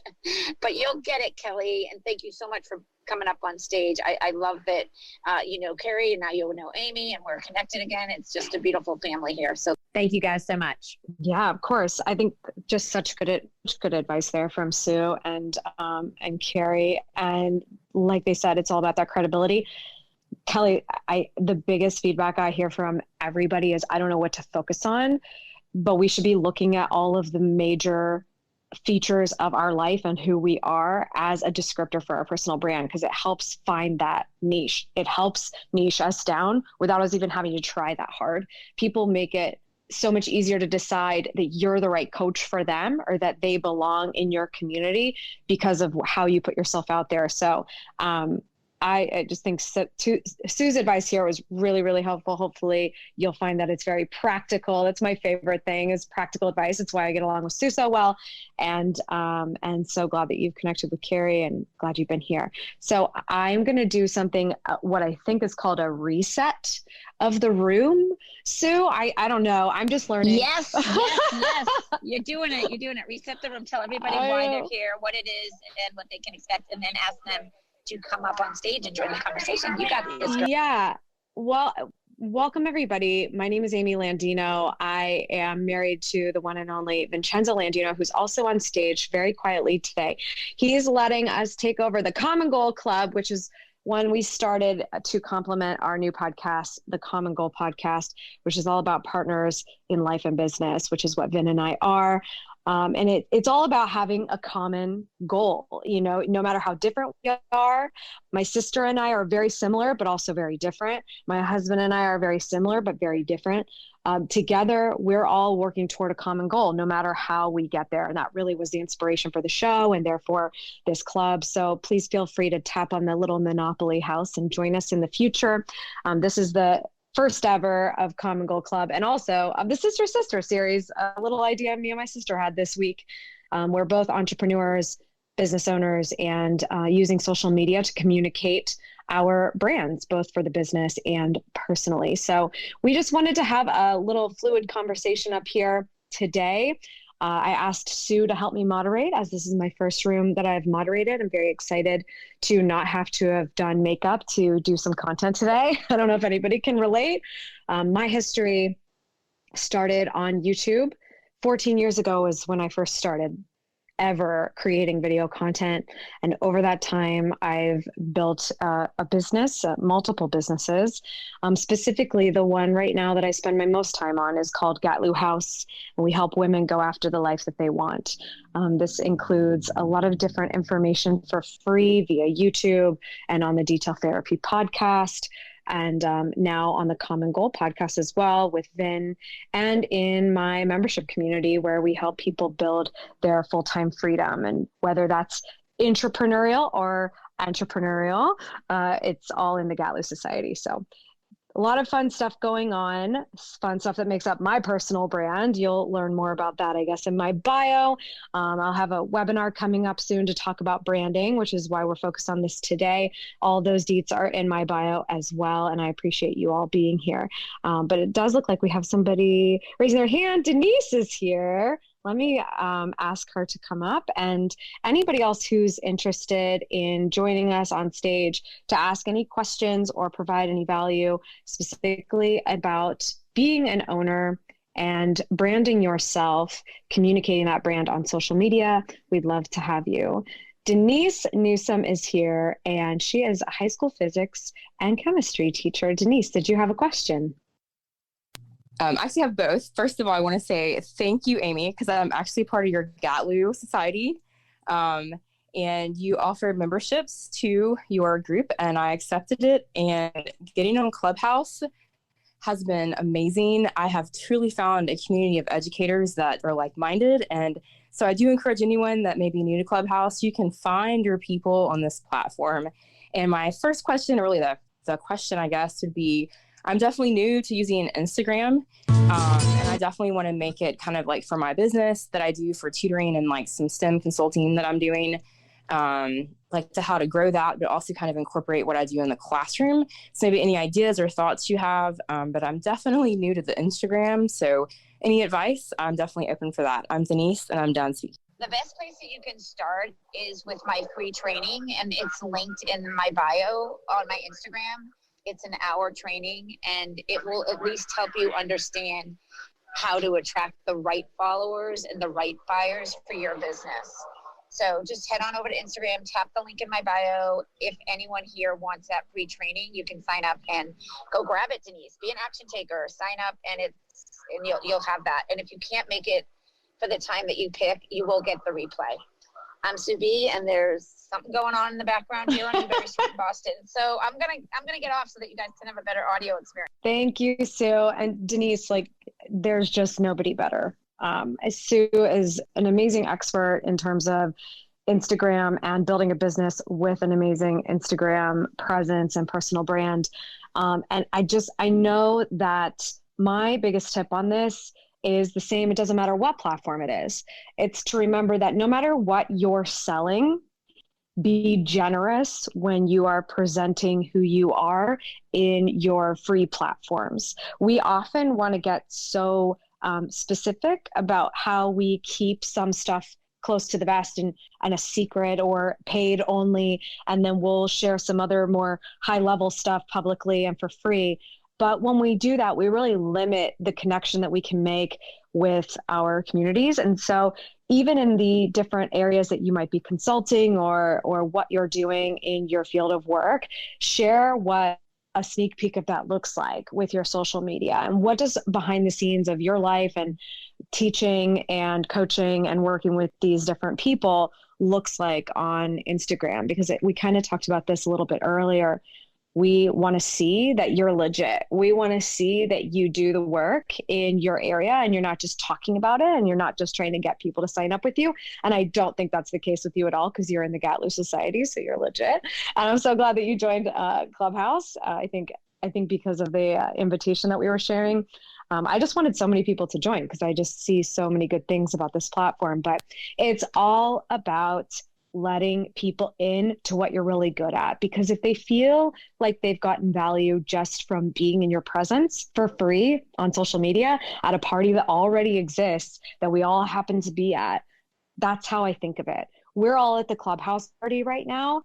But you'll get it, Kelly. And thank you so much for coming up on stage. I love that you know Kari, and now you know Amy, and we're connected again. It's just a beautiful family here. So thank you guys so much. Yeah, of course. I think just such good advice there from Sue and Kari. And like they said, it's all about that credibility. Kelly, the biggest feedback I hear from everybody is I don't know what to focus on, but we should be looking at all of the major features of our life and who we are as a descriptor for our personal brand, because it helps find that niche. It helps niche us down without us even having to try that hard. People make it so much easier to decide that you're the right coach for them or that they belong in your community because of how you put yourself out there. So I just think Sue's advice here was really, really helpful. Hopefully you'll find that it's very practical. That's my favorite thing, is practical advice. It's why I get along with Sue so well. And so glad that you've connected with Kari, and glad you've been here. So I'm going to do something, what I think is called a reset of the room. Sue, I don't know. I'm just learning. Yes. You're doing it. Reset the room. Tell everybody why they're here, what it is, and what they can expect, and then ask them to come up on stage and join the conversation. You got this, girl. Yeah. Well, welcome everybody. My name is Amy Landino. I am married to the one and only Vincenzo Landino, who's also on stage very quietly today. He's letting us take over the Common Goal Club, which is one we started to complement our new podcast, the Common Goal Podcast, which is all about partners in life and business, which is what Vin and I are. And it's all about having a common goal, you know, no matter how different we are. My sister and I are very similar, but also very different. My husband and I are very similar, but very different. Together, we're all working toward a common goal, no matter how we get there. And that really was the inspiration for the show and therefore this club. So please feel free to tap on the little Monopoly house and join us in the future. This is the first ever of Common Goal Club, and also of the Sister series, a little idea me and my sister had this week. We're both entrepreneurs, business owners, and using social media to communicate our brands, both for the business and personally. So we just wanted to have a little fluid conversation up here today. I asked Sue to help me moderate, as this is my first room that I've moderated. I'm very excited to not have to have done makeup to do some content today. I don't know if anybody can relate. My history started on YouTube. 14 years ago was when I first started ever creating video content. And over that time, I've built a business, multiple businesses. Specifically, the one right now that I spend my most time on is called Gatlu House. And we help women go after the life that they want. This includes a lot of different information for free via YouTube and on the Detail Therapy podcast. And now on the Common Goal podcast as well with Vin, and in my membership community where we help people build their full-time freedom. And whether that's intrapreneurial or entrepreneurial, it's all in the Gatlu Society. So a lot of fun stuff going on, fun stuff that makes up my personal brand. You'll learn more about that, I guess, in my bio. I'll have a webinar coming up soon to talk about branding, which is why we're focused on this today. All those deets are in my bio as well, and I appreciate you all being here. But it does look like we have somebody raising their hand. Denise is here. Let me ask her to come up, and anybody else who's interested in joining us on stage to ask any questions or provide any value specifically about being an owner and branding yourself, communicating that brand on social media. We'd love to have you. Denise Newsome is here, and she is a high school physics and chemistry teacher. Denise, did you have a question? I actually have both. First of all, I want to say thank you, Amy, because I'm actually part of your Gatlu Society. And you offered memberships to your group, and I accepted it. And getting on Clubhouse has been amazing. I have truly found a community of educators that are like-minded. And so I do encourage anyone that may be new to Clubhouse, you can find your people on this platform. And my first question, or really the question, I guess, would be, I'm definitely new to using Instagram, and I definitely want to make it kind of like for my business that I do for tutoring and like some STEM consulting that I'm doing, like to how to grow that, but also kind of incorporate what I do in the classroom. So maybe any ideas or thoughts you have, but I'm definitely new to the Instagram. So any advice, I'm definitely open for that. I'm Denise, and I'm done speaking. The best place that you can start is with my free training, and it's linked in my bio on my Instagram. It's an hour training, and it will at least help you understand how to attract the right followers and the right buyers for your business. So just head on over to Instagram, tap the link in my bio. If anyone here wants that free training, you can sign up and go grab it, Denise. Be an action taker, sign up, and you'll have that. And if you can't make it for the time that you pick, you will get the replay. I'm Sue B, and there's something going on in the background here on Berry Street in Boston. So I'm gonna get off so that you guys can have a better audio experience. Thank you, Sue. And Denise, like, there's just nobody better. Sue is an amazing expert in terms of Instagram and building a business with an amazing Instagram presence and personal brand. And I know that my biggest tip on this is the same. It doesn't matter what platform it is. It's to remember that no matter what you're selling, be generous when you are presenting who you are in your free platforms. We often want to get so specific about how we keep some stuff close to the vest and a secret or paid only, and then we'll share some other more high level stuff publicly and for free. But when we do that, we really limit the connection that we can make with our communities. And so even in the different areas that you might be consulting or what you're doing in your field of work, share what a sneak peek of that looks like with your social media, and what does behind the scenes of your life and teaching and coaching and working with these different people looks like on Instagram, because we kind of talked about this a little bit earlier. We want to see that you're legit. We want to see that you do the work in your area and you're not just talking about it and you're not just trying to get people to sign up with you. And I don't think that's the case with you at all, because you're in the Gatlu Society, so you're legit. And I'm so glad that you joined Clubhouse. I think because of the invitation that we were sharing, I just wanted so many people to join because I just see so many good things about this platform. But it's all about letting people in to what you're really good at, because if they feel like they've gotten value just from being in your presence for free on social media at a party that already exists that we all happen to be at, that's how I think of it. We're all at the Clubhouse party right now.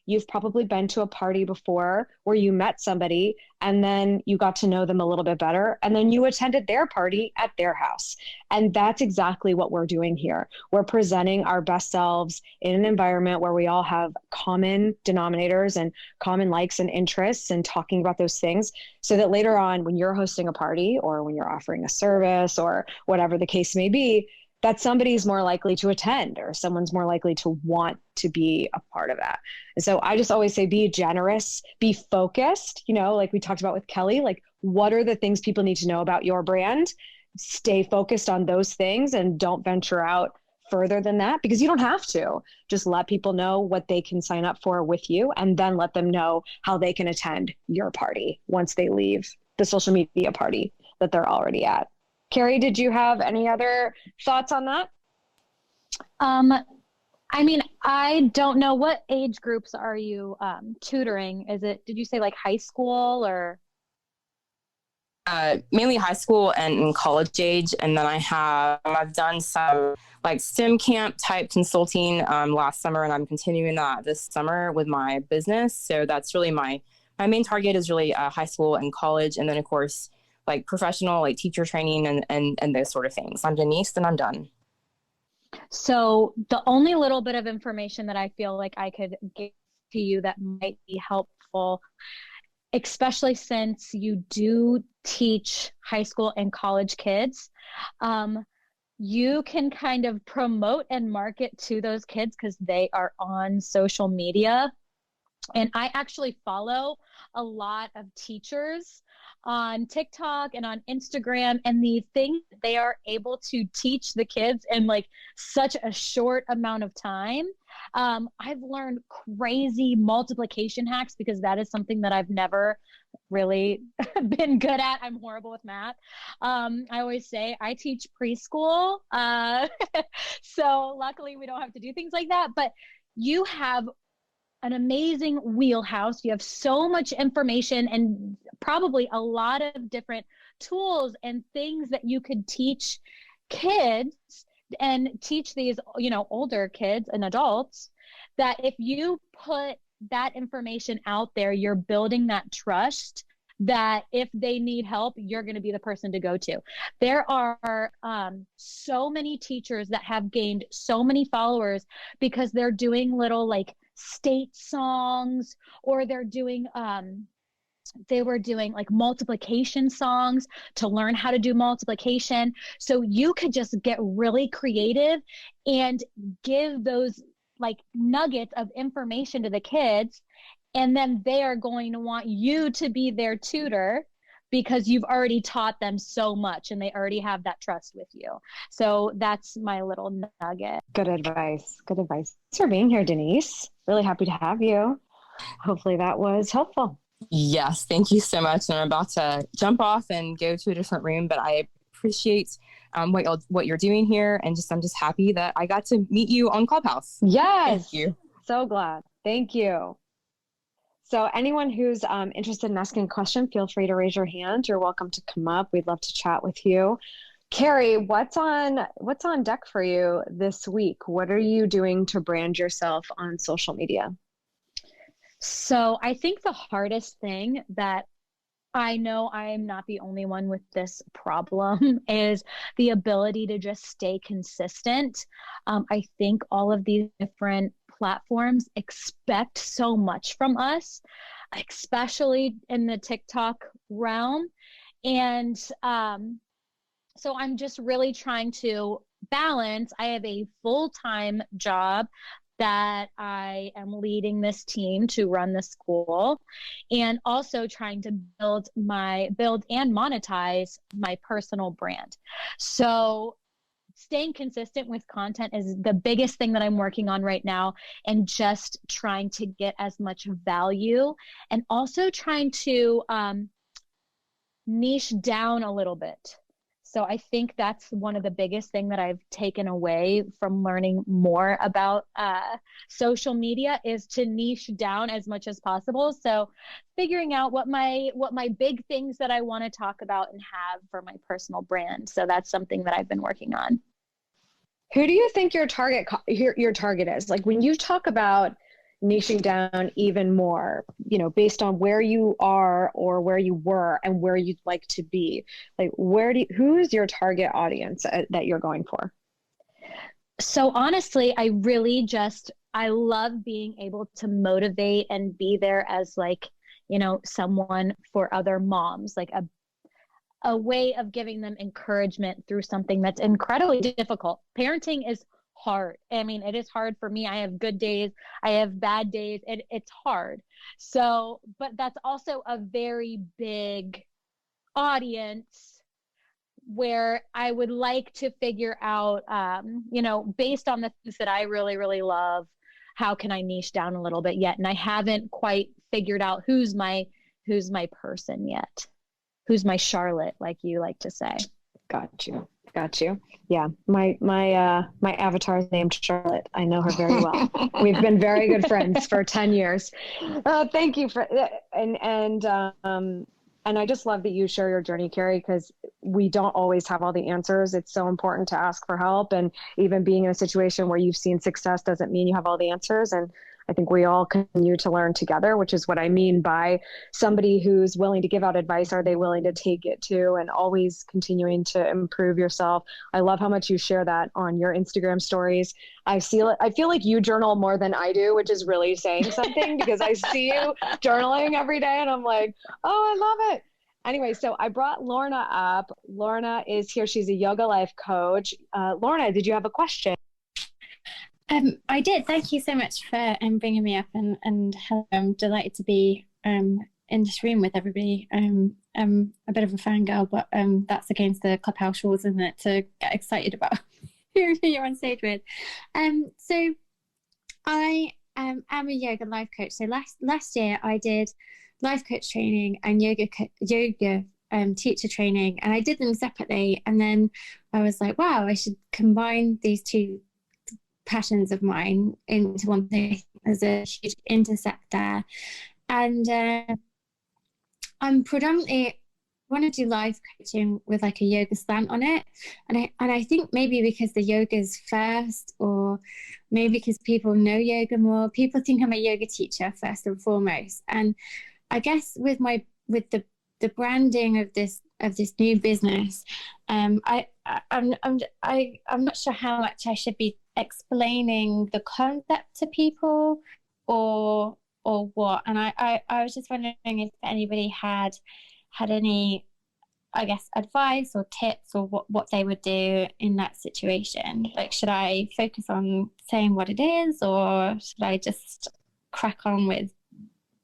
You've probably been to a party before where you met somebody and then you got to know them a little bit better, and then you attended their party at their house. And that's exactly what we're doing here. We're presenting our best selves in an environment where we all have common denominators and common likes and interests, and talking about those things so that later on when you're hosting a party or when you're offering a service or whatever the case may be, that somebody's more likely to attend or someone's more likely to want to be a part of that. And so I just always say, be generous, be focused, like we talked about with Kelly, like what are the things people need to know about your brand? Stay focused on those things and don't venture out further than that, because you don't have to. Just let people know what they can sign up for with you, and then let them know how they can attend your party once they leave the social media party that they're already at. Kari, did you have any other thoughts on that? I mean, I don't know, what age groups are you tutoring? Did you say like high school or? Mainly high school and college age. And then I've done some like STEM camp type consulting last summer, and I'm continuing that this summer with my business. So that's really my main target is really high school and college. And then of course, like professional, like teacher training and those sort of things. I'm Denise, and I'm done. So the only little bit of information that I feel like I could give to you that might be helpful, especially since you do teach high school and college kids, you can kind of promote and market to those kids because they are on social media. And I actually follow a lot of teachers on TikTok and on Instagram, and the thing they are able to teach the kids in like such a short amount of time. I've learned crazy multiplication hacks because that is something that I've never really been good at. I'm horrible with math. I always say I teach preschool. So luckily we don't have to do things like that, but you have an amazing wheelhouse. You have so much information and probably a lot of different tools and things that you could teach kids and teach these, older kids and adults, that if you put that information out there, you're building that trust that if they need help, you're going to be the person to go to. There are so many teachers that have gained so many followers because they're doing little like state songs, or they're doing they were doing like multiplication songs to learn how to do multiplication. So you could just get really creative and give those like nuggets of information to the kids. And then they are going to want you to be their tutor because you've already taught them so much and they already have that trust with you. So that's my little nugget. Good advice. Good advice. Thanks for being here, Denise. Really happy to have you. Hopefully that was helpful. Yes, thank you so much. And I'm about to jump off and go to a different room, but I appreciate what you're doing here. And I'm just happy that I got to meet you on Clubhouse. Yes. Thank you. So glad. Thank you. So anyone who's interested in asking a question, feel free to raise your hand. You're welcome to come up. We'd love to chat with you. Kari, what's on deck for you this week? What are you doing to brand yourself on social media? So I think the hardest thing that I know I am not the only one with this problem is the ability to just stay consistent. I think all of these different platforms expect so much from us, especially in the TikTok realm. And so I'm just really trying to balance. I have a full-time job that I am leading this team to run the school, and also trying to build and monetize my personal brand. So staying consistent with content is the biggest thing that I'm working on right now, and just trying to get as much value, and also trying to niche down a little bit. So I think that's one of the biggest thing that I've taken away from learning more about social media, is to niche down as much as possible. So figuring out what my big things that I want to talk about and have for my personal brand. So that's something that I've been working on. Who do you think your target is? Like when you talk about niching down even more, based on where you are or where you were and where you'd like to be, like who is your target audience that you're going for? So honestly, I love being able to motivate and be there as someone for other moms, like a way of giving them encouragement through something that's incredibly difficult. Parenting is hard. I mean, it is hard for me. I have good days. I have bad days. It's hard. So, but that's also a very big audience where I would like to figure out, based on the things that I really, really love, how can I niche down a little bit yet? And I haven't quite figured out who's my person yet. Who's my Charlotte, like you like to say. Got you. Yeah. My avatar is named Charlotte. I know her very well. We've been very good friends for 10 years. Thank you for, and I just love that you share your journey, Kari, because we don't always have all the answers. It's so important to ask for help. And even being in a situation where you've seen success doesn't mean you have all the answers. And I think we all continue to learn together, which is what I mean by somebody who's willing to give out advice. Are they willing to take it too? And always continuing to improve yourself. I love how much you share that on your Instagram stories. I feel like you journal more than I do, which is really saying something because I see you journaling every day and I'm like, oh, I love it. Anyway, so I brought Lorna up. Lorna is here. She's a yoga life coach. Lorna, did you have a question? I did. Thank you so much for bringing me up and hello. I'm delighted to be in this room with everybody. I'm a bit of a fangirl, but that's against the Clubhouse rules, isn't it, to get excited about who you're on stage with. So I am a yoga life coach. So last year I did life coach training and yoga teacher training, and I did them separately. And then I was like, wow, I should combine these two passions of mine into one thing. There's a huge intersect there. And I'm predominantly want to do life coaching with like a yoga slant on it. And I think maybe because the yoga's first, or maybe because people know yoga more, people think I'm a yoga teacher first and foremost. And I guess with the branding of this new business, I'm not sure how much I should be explaining the concept to people or what. And I was just wondering if anybody had any, I guess, advice or tips, or what they would do in that situation. Like, should I focus on saying what it is, or should I just crack on with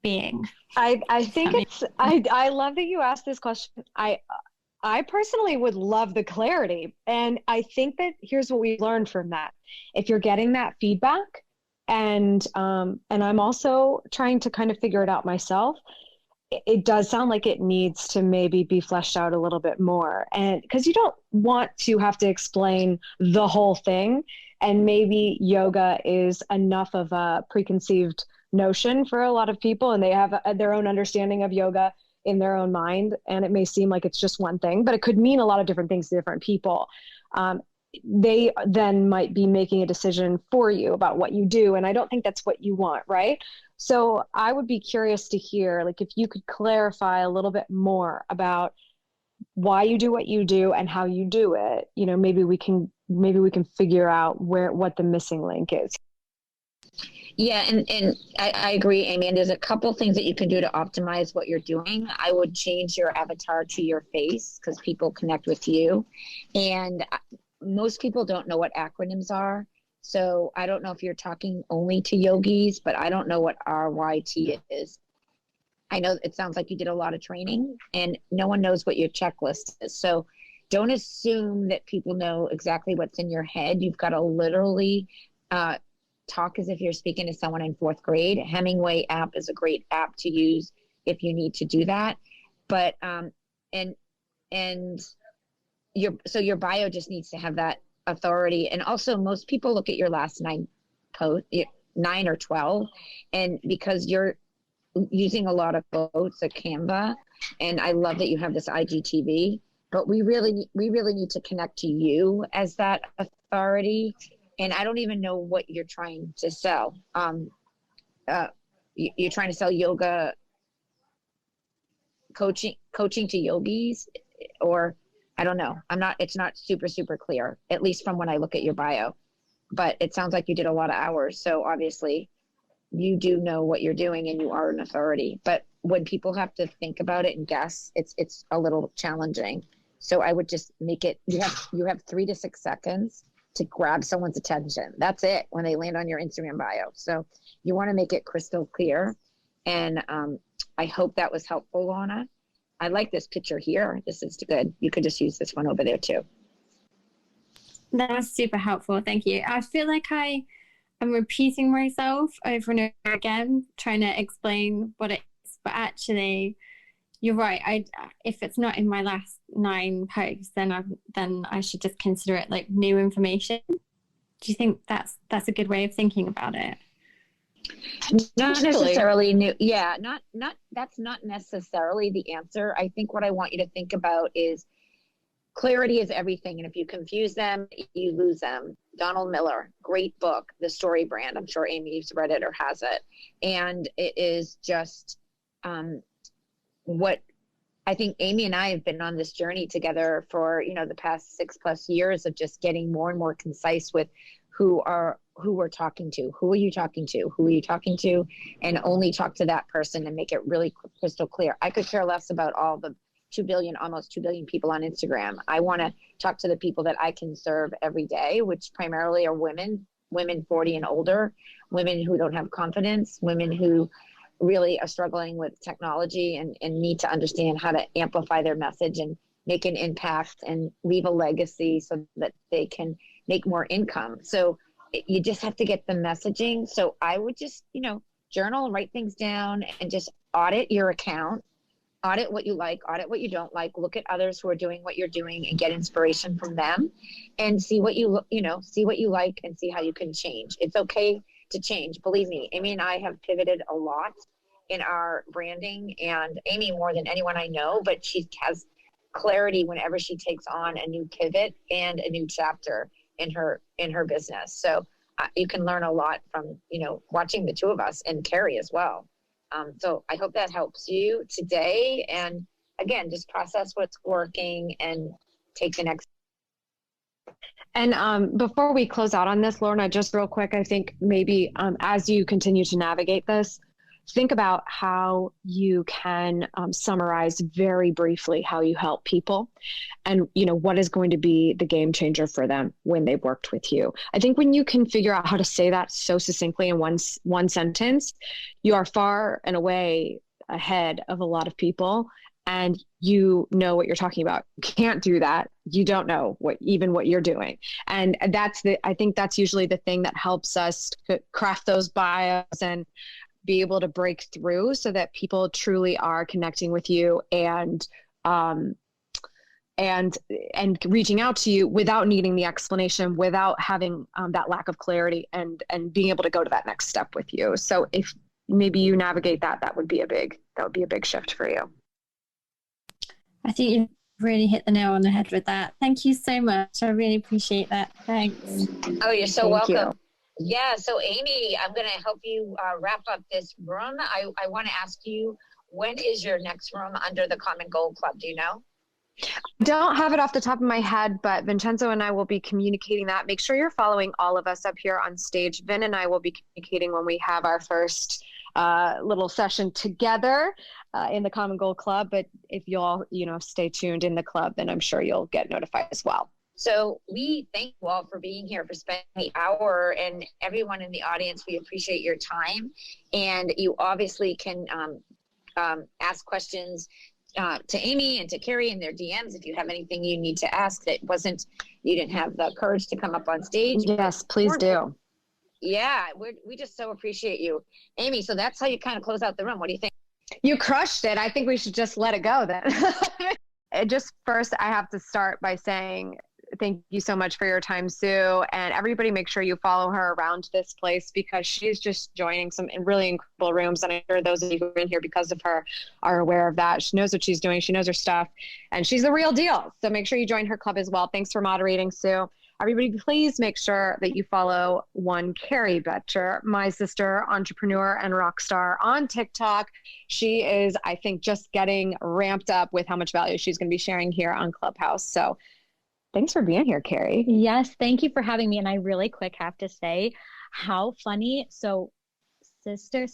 being? I think I love that you asked this question. I personally would love the clarity. And I think that here's what we learned from that. If you're getting that feedback, and I'm also trying to kind of figure it out myself, it does sound like it needs to maybe be fleshed out a little bit more. And because you don't want to have to explain the whole thing. And maybe yoga is enough of a preconceived notion for a lot of people, and they have their own understanding of yoga in their own mind. And it may seem like it's just one thing, but it could mean a lot of different things to different people. They then might be making a decision for you about what you do. And I don't think that's what you want, right? So I would be curious to hear, like, if you could clarify a little bit more about why you do what you do and how you do it. You know, maybe we can figure out what the missing link is. Yeah, and I agree, Amy. And there's a couple things that you can do to optimize what you're doing. I would change your avatar to your face, because people connect with you. And most people don't know what acronyms are. So I don't know if you're talking only to yogis, but I don't know what RYT is. I know it sounds like you did a lot of training, and no one knows what your checklist is. So don't assume that people know exactly what's in your head. You've got to literally talk as if you're speaking to someone in fourth grade. Hemingway app is a great app to use if you need to do that. But your bio just needs to have that authority. And also, most people look at your last 9 or 12, and because you're using a lot of quotes at Canva, and I love that you have this IGTV, but we really need to connect to you as that authority. And I don't even know what you're trying to sell. You're trying to sell yoga coaching to yogis, or I don't know. It's not super clear, at least from when I look at your bio, but it sounds like you did a lot of hours. So obviously you do know what you're doing, and you are an authority. But when people have to think about it and guess, it's a little challenging. So I would just make it, you have 3 to 6 seconds to grab someone's attention. That's it when they land on your Instagram bio. So you want to make it crystal clear. And I hope that was helpful, Lana. I like this picture here. This is good. You could just use this one over there too. That was super helpful. Thank you. I feel like I'm repeating myself over and over again, trying to explain what it is. But actually, you're right. If it's not in my last 9 posts, then I should just consider it like new information. Do you think that's a good way of thinking about it? Not necessarily new. Yeah, that's not necessarily the answer. I think what I want you to think about is clarity is everything. And if you confuse them, you lose them. Donald Miller, great book, The Story Brand. I'm sure Amy's read it or has it. And it is just what I think Amy and I have been on this journey together for, the past 6+ years of just getting more and more concise with who we're talking to. Who are you talking to? Who are you talking to? And only talk to that person and make it really crystal clear. I could care less about all the almost 2 billion people on Instagram. I want to talk to the people that I can serve every day, which primarily are women 40 and older, women who don't have confidence, women who really are struggling with technology and need to understand how to amplify their message and make an impact and leave a legacy so that they can make more income. So you just have to get the messaging. So I would just, journal, write things down, and just audit your account, audit what you like, audit what you don't like, look at others who are doing what you're doing and get inspiration from them, and see what you like and see how you can change. It's okay to change. Believe me, Amy and I have pivoted a lot, in our branding, and Amy more than anyone I know, but she has clarity whenever she takes on a new pivot and a new chapter in her business. So you can learn a lot from, watching the two of us, and Kari as well. So I hope that helps you today. And again, just process what's working and take the next. And before we close out on this, Lorna, just real quick, I think maybe as you continue to navigate this, think about how you can summarize very briefly how you help people, and what is going to be the game changer for them when they've worked with you. I think when you can figure out how to say that so succinctly in one sentence, you are far and away ahead of a lot of people, and you know what you're talking about. You can't do that. You don't know what you're doing. And I think that's usually the thing that helps us craft those bios and be able to break through, so that people truly are connecting with you and reaching out to you without needing the explanation, without having that lack of clarity, and being able to go to that next step with you. So if maybe you navigate that would be a big shift for you. I think you really hit the nail on the head with that. Thank you so much. I really appreciate that. Thanks. Oh, you're so Thank welcome. you. Yeah. So Amy, I'm going to help you wrap up this room. I want to ask you, when is your next room under the Common Goal Club? Do you know? Don't have it off the top of my head, but Vincenzo and I will be communicating that. Make sure you're following all of us up here on stage. Vin and I will be communicating when we have our first little session together in the Common Goal Club. But if you all, stay tuned in the club, then I'm sure you'll get notified as well. So we thank you all for being here, for spending the hour, and everyone in the audience. We appreciate your time, and you obviously can ask questions to Amy and to Kari in their DMs if you have anything you need to ask that you didn't have the courage to come up on stage. Yes, please do. Yeah, we just so appreciate you, Amy. So that's how you kind of close out the room. What do you think? You crushed it. I think we should just let it go then. Just first, I have to start by saying thank you so much for your time, Sue. And everybody, make sure you follow her around this place, because she's just joining some really incredible rooms. And I'm sure those of you who are in here because of her are aware of that. She knows what she's doing. She knows her stuff, and she's the real deal. So make sure you join her club as well. Thanks for moderating, Sue. Everybody, please make sure that you follow one Kari Boetcher, my sister, entrepreneur and rock star on TikTok. She is, I think, just getting ramped up with how much value she's going to be sharing here on Clubhouse. So thanks for being here, Kari. Yes, thank you for having me. And I really quick have to say how funny. So sister,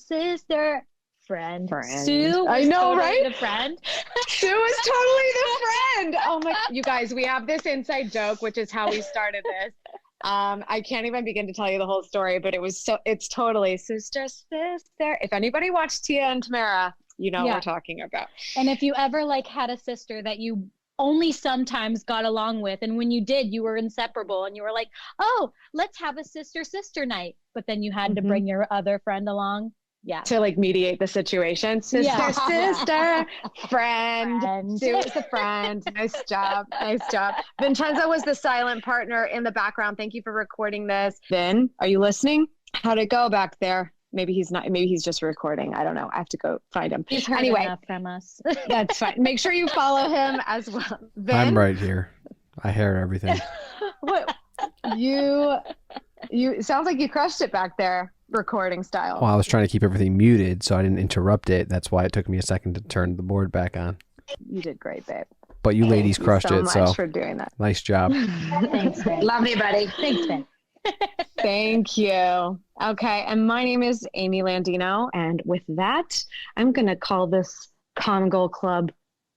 friend. Sue was I know, totally right? the friend. Sue is totally the friend. Oh my, you guys, we have this inside joke, which is how we started this. I can't even begin to tell you the whole story, but it's totally sister. If anybody watched Tia and Tamara, you know what we're talking about. And if you ever had a sister that you only sometimes got along with, and when you did, you were inseparable, and you were like, oh, let's have a sister night, but then you had to bring your other friend along. Yeah. To mediate the situation. Sister, friend. Sue is a friend. Nice job. Vincenzo was the silent partner in the background. Thank you for recording this. Vin, are you listening? How'd it go back there? Maybe he's not. Maybe he's just recording. I don't know. I have to go find him. He's heard enough from us. That's fine. Make sure you follow him as well. Vin? I'm right here. I hear everything. What? You sounds like you crushed it back there, recording style. Well, I was trying to keep everything muted so I didn't interrupt it. That's why it took me a second to turn the board back on. You did great, babe. But you ladies crushed it. So much for doing that. Nice job. Thanks, Ben. Love you, buddy. Thanks, Ben. Thank you. Okay, and my name is Amy Landino, and with that, I'm going to call this Common Goal Club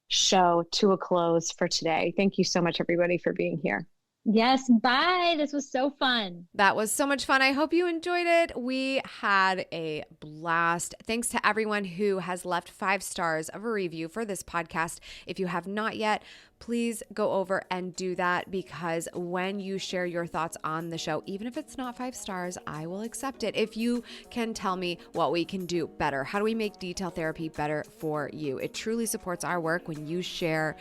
show to a close for today. Thank you so much, everybody, for being here. Yes, bye. This was so fun. That was so much fun. I hope you enjoyed it. We had a blast. Thanks to everyone who has left 5 stars of a review for this podcast. If you have not yet, please go over and do that, because when you share your thoughts on the show, even if it's not 5 stars, I will accept it. If you can tell me what we can do better, how do we make detail therapy better for you? It truly supports our work when you share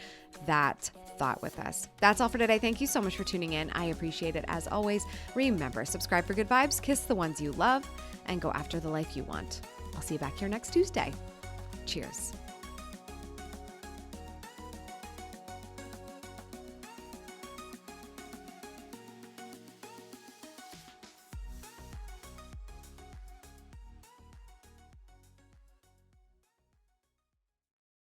that thought with us. That's all for today. Thank you so much for tuning in. I appreciate it as always. Remember, subscribe for good vibes, kiss the ones you love, and go after the life you want. I'll see you back here next Tuesday. Cheers.